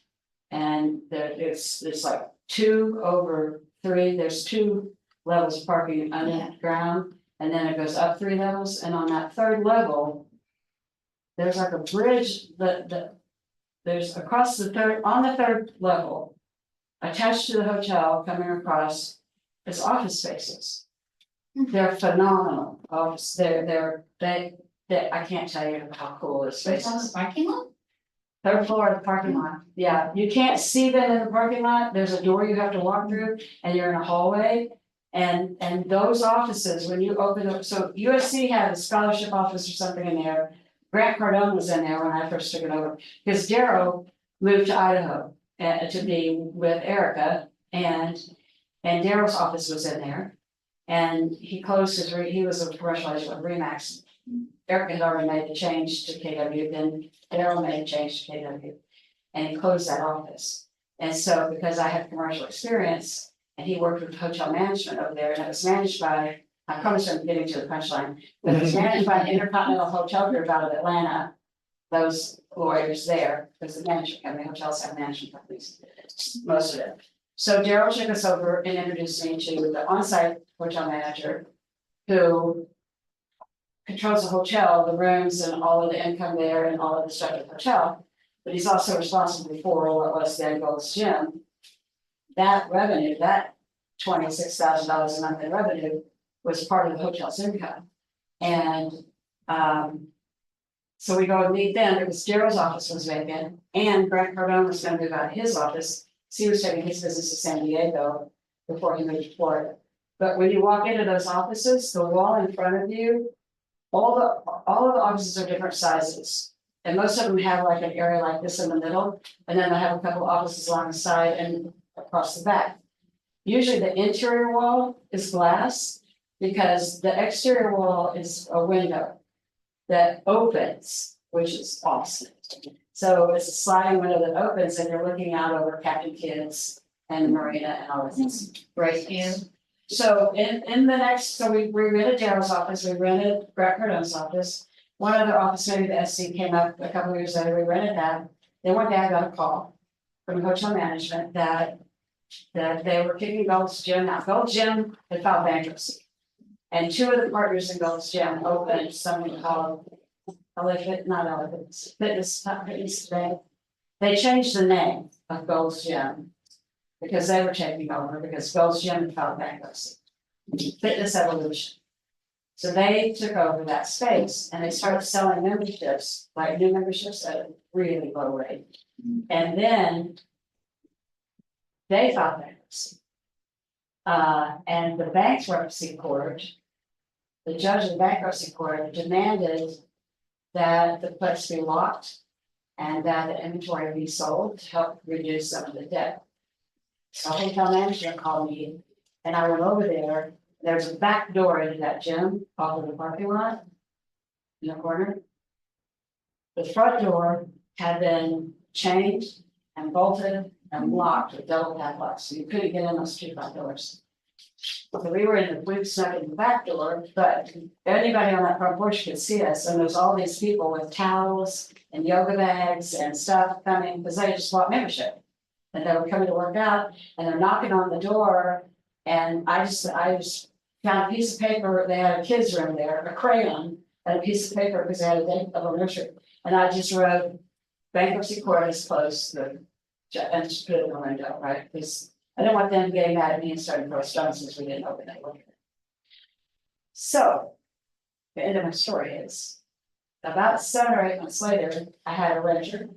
And it's like 2 over 3, there's 2 levels of parking underground. And then it goes up 3 levels, and on that 3rd level. There's like a bridge that there's across the 3rd, on the 3rd level. Attached to the hotel coming across is office spaces. They're phenomenal office, they I can't tell you how cool this space It's on the is. parking lot? 3rd floor of the parking lot, yeah, you can't see them in the parking lot, there's a door you have to walk through, and you're in a hallway. And those offices, when you open up, so USC had a scholarship office or something in there. Grant Cardone was in there when I first took it over, because Daryl moved to Idaho to be with Erica, and Daryl's office was in there. And he closed he was a commercial agent with Remax. Erica had already made the change to KW, then Daryl made a change to KW, and he closed that office. And so because I had commercial experience, and he worked with hotel management over there, and it was managed by, I promise I'm getting to the punchline, but it was managed by an Intercontinental Hotel Group out of Atlanta. Those lawyers there, because the management company, hotels have management companies, most of it. So Daryl took us over and introduced me to the on-site hotel manager who controls the hotel, the rooms and all of the income there and all of the stuff at the hotel. But he's also responsible for what was then Gold's Gym. that revenue, that $26,000 a month in revenue was part of the hotel's income. And, so we go and meet them, because Daryl's office was vacant, and Grant Cardone was gonna move out of his office. So he was taking his business to San Diego before he moved to Florida. But when you walk into those offices, the wall in front of you, all of the offices are different sizes. And most of them have like an area like this in the middle, and then they have a couple offices along the side and across the back. Usually the interior wall is glass, because the exterior wall is a window that opens, which is awesome. So it's a sliding window that opens, and you're looking out over Captain Kidd's and the marina and all of this great view. So in the next, so we rented Daryl's office, we rented Grant Cardone's office. One other office, maybe the SC came up a couple of years later, we rented that. Then one day I got a call from hotel management that they were kicking Gold's Gym out. Gold's Gym had filed bankruptcy. And two of the partners in Gold's Gym opened something called Fitness Bank. They changed the name of Gold's Gym because they were taking over, because Gold's Gym had filed bankruptcy. Fitness Evolution. So they took over that space and they started selling memberships, like new memberships at a really low rate. And then they filed bankruptcy. And the bankruptcy court, the judge of the bankruptcy court demanded that the place be locked and that the inventory be sold to help reduce some of the debt. So hotel management called me and I went over there. There's a back door into that gym off of the parking lot in the corner. The front door had been chained and bolted and locked with double padlocks, so you couldn't get in those two front doors. So we snuck in the back door, but anybody on that front porch could see us, and there's all these people with towels and yoga bags and stuff coming, because they just bought membership. And they were coming to work out, and they're knocking on the door, and I just found a piece of paper, they had a kid's room there, a crayon, and a piece of paper, because they had a date of a nursery. And I just wrote, bankruptcy court has closed and just put it in the window, right? Because I didn't want them getting mad at me and starting to throw stones since we didn't open it. So, the end of my story is, about 7 or 8 months later, I had a renter,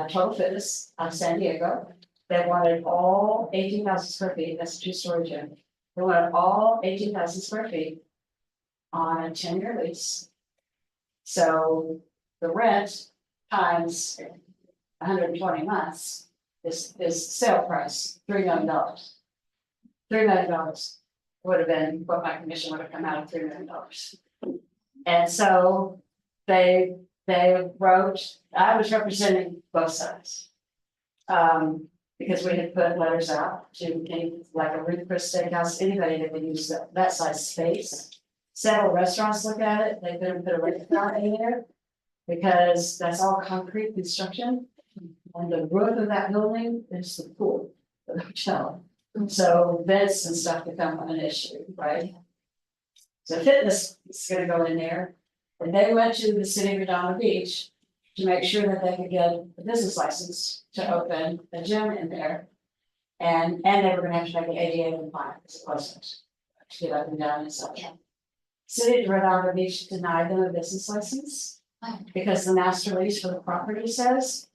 Total Fitness out of San Diego. They wanted all 18,000 square feet, that's a 2-story gym. They wanted all 18,000 square feet on a 10-year lease. So the rent times 120 months is sale price, $3 million. $3 million would have been what my commission would have come out of $3 million. And so they wrote, I was representing both sides. Because we had put letters out to any, like a Ruth Chris Steakhouse, anybody that would use that size space. Several restaurants looked at it, they couldn't put a restaurant in there because that's all concrete construction. And the roof of that building is the pool, the hotel. So vents and stuff become an issue, right? So fitness is gonna go in there. And they went to the city of Redondo Beach to make sure that they could get a business license to open a gym in there. And they were gonna have to make an ADA compliant as a license to get up and down and stuff. City of Redondo Beach denied them a business license because the master lease for the property says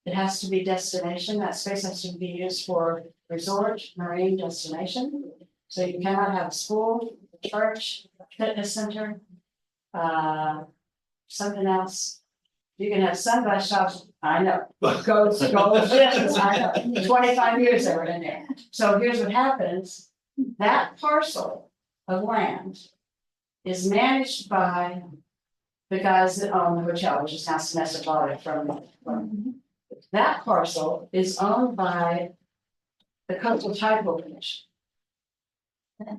it has to be destination, that space has to be used for resort, marine destination. So you cannot have a school, a church, a fitness center, something else. You can have sunglass shops, I know, go gyms, I know, 25 years they were in there. So here's what happens, that parcel of land is managed by the guys that own the hotel, which is now Smith bought it from. That parcel is owned by the Coastal Title Commission.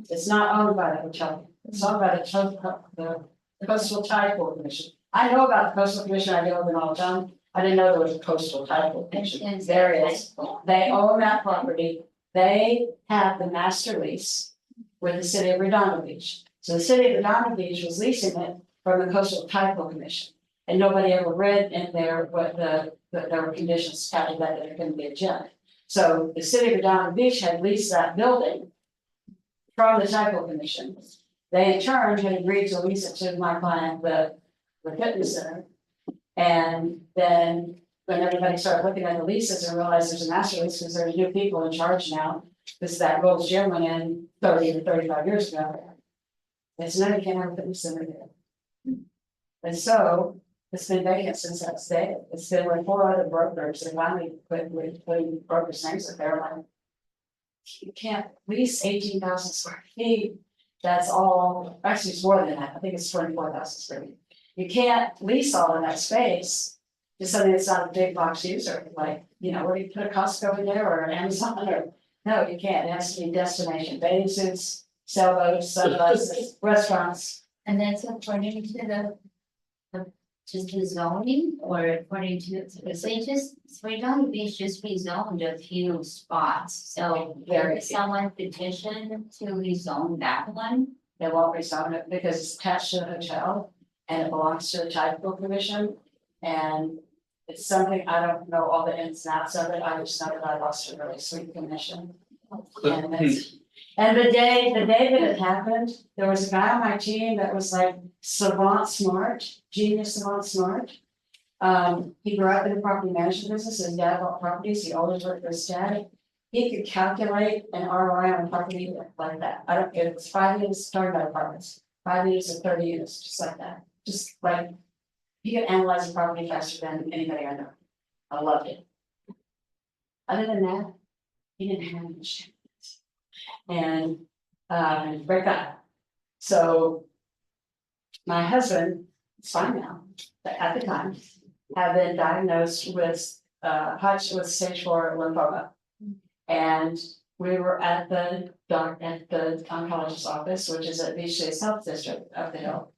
It's not owned by the hotel, it's owned by the Coastal Title Commission. I know about the Coastal Commission, I deal with them all the time. I didn't know there was a Coastal Title Commission. There is. They own that property. They have the master lease with the city of Redondo Beach. So the city of Redondo Beach was leasing it from the Coastal Title Commission. And nobody ever read in there what there were conditions counted that there couldn't be a gym. So the city of Redondo Beach had leased that building from the Tyco Commission. They in turn had agreed to lease it to my client, the fitness center. And then when everybody started looking at the leases and realized there's a master lease because there's new people in charge now, because that Gold's Gym went in 30 to 35 years ago. It's no, you can't have a fitness center there. And so it's been vacant since that day. It's been with 4 other brokers and finally putting brokers' names up there like. You can't lease 18,000 square feet. That's all, actually it's more than that. I think it's 24,000 square feet. You can't lease all of that space to something that's not a big box user, like, you know, where you put a Costco in there or an Amazon or, no, you can't. It has to be destination, bathing suits, sailboats, sunglasses, restaurants. And that's according to just the zoning or according to, so they just, Redondo Beach just rezoned a few spots, so Very if someone petitioned to rezone that one. They won't rezone it because it's attached to the hotel and it belongs to the Tyco Commission. And it's something, I don't know all the ins and outs of it. I just know that I lost a really sweet commission. And that's, and the day that it happened, there was a guy on my team that was like savant smart, genius savant smart. He grew up in the property management business. His dad bought properties. He always worked for his dad. He could calculate an ROI on a property like that. I don't care if it's 5 units, talking about apartments, 5 units or 30 units, just like that. Just like he could analyze a property faster than anybody I know. I loved it. Other than that, he didn't have much. And break up. So my husband, it's fine now, but at the time, had been diagnosed with stage 4 lymphoma. And we were at the oncologist's office, which is at Beach Days Health District up the hill.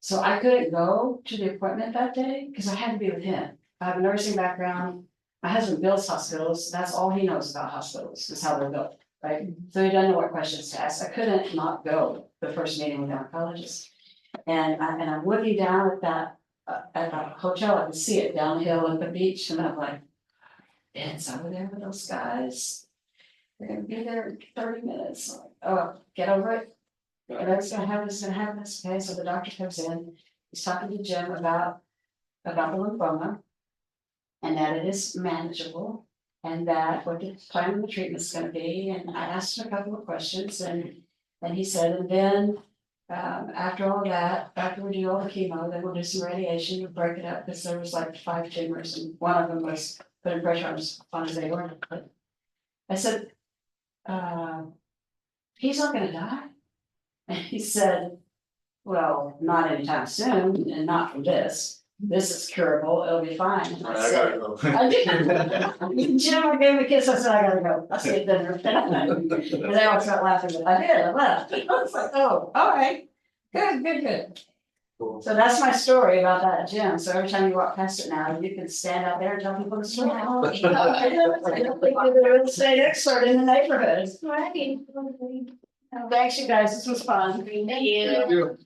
So I couldn't go to the appointment that day because I had to be with him. I have a nursing background. My husband builds hospitals. That's all he knows about hospitals, is how they're built, right? So he doesn't know what questions to ask. I couldn't not go the first meeting with the oncologist. And I'm looking down at that hotel. I can see it down the hill at the beach, and I'm like, it's over there with those guys. They're gonna be there in 30 minutes. I'm like, oh, get over it. Whatever's gonna happen is gonna happen. Okay, so the doctor comes in. He's talking to Jim about the lymphoma. And that it is manageable. And that what the plan of the treatment is gonna be. And I asked him a couple of questions and he said, and then. After all that, after we do all the chemo, then we'll do some radiation, we'll break it up, because there was like 5 tumors and one of them was putting pressure on his aorta. But I said, he's not gonna die. And he said, well, not anytime soon and not from this. This is curable, it'll be fine. And I said, go. I did. Jim, I gave him a kiss, I said, I gotta go, I'll see you at dinner. And they all start laughing, but I did, I left. I was like, oh, all right, good. Cool. So that's my story about that gym, so every time you walk past it now, you can stand out there and tell people the story. I don't think you're the real estate expert in the neighborhood. Right. Thanks, you guys, this was fun. Thank you. Thank you.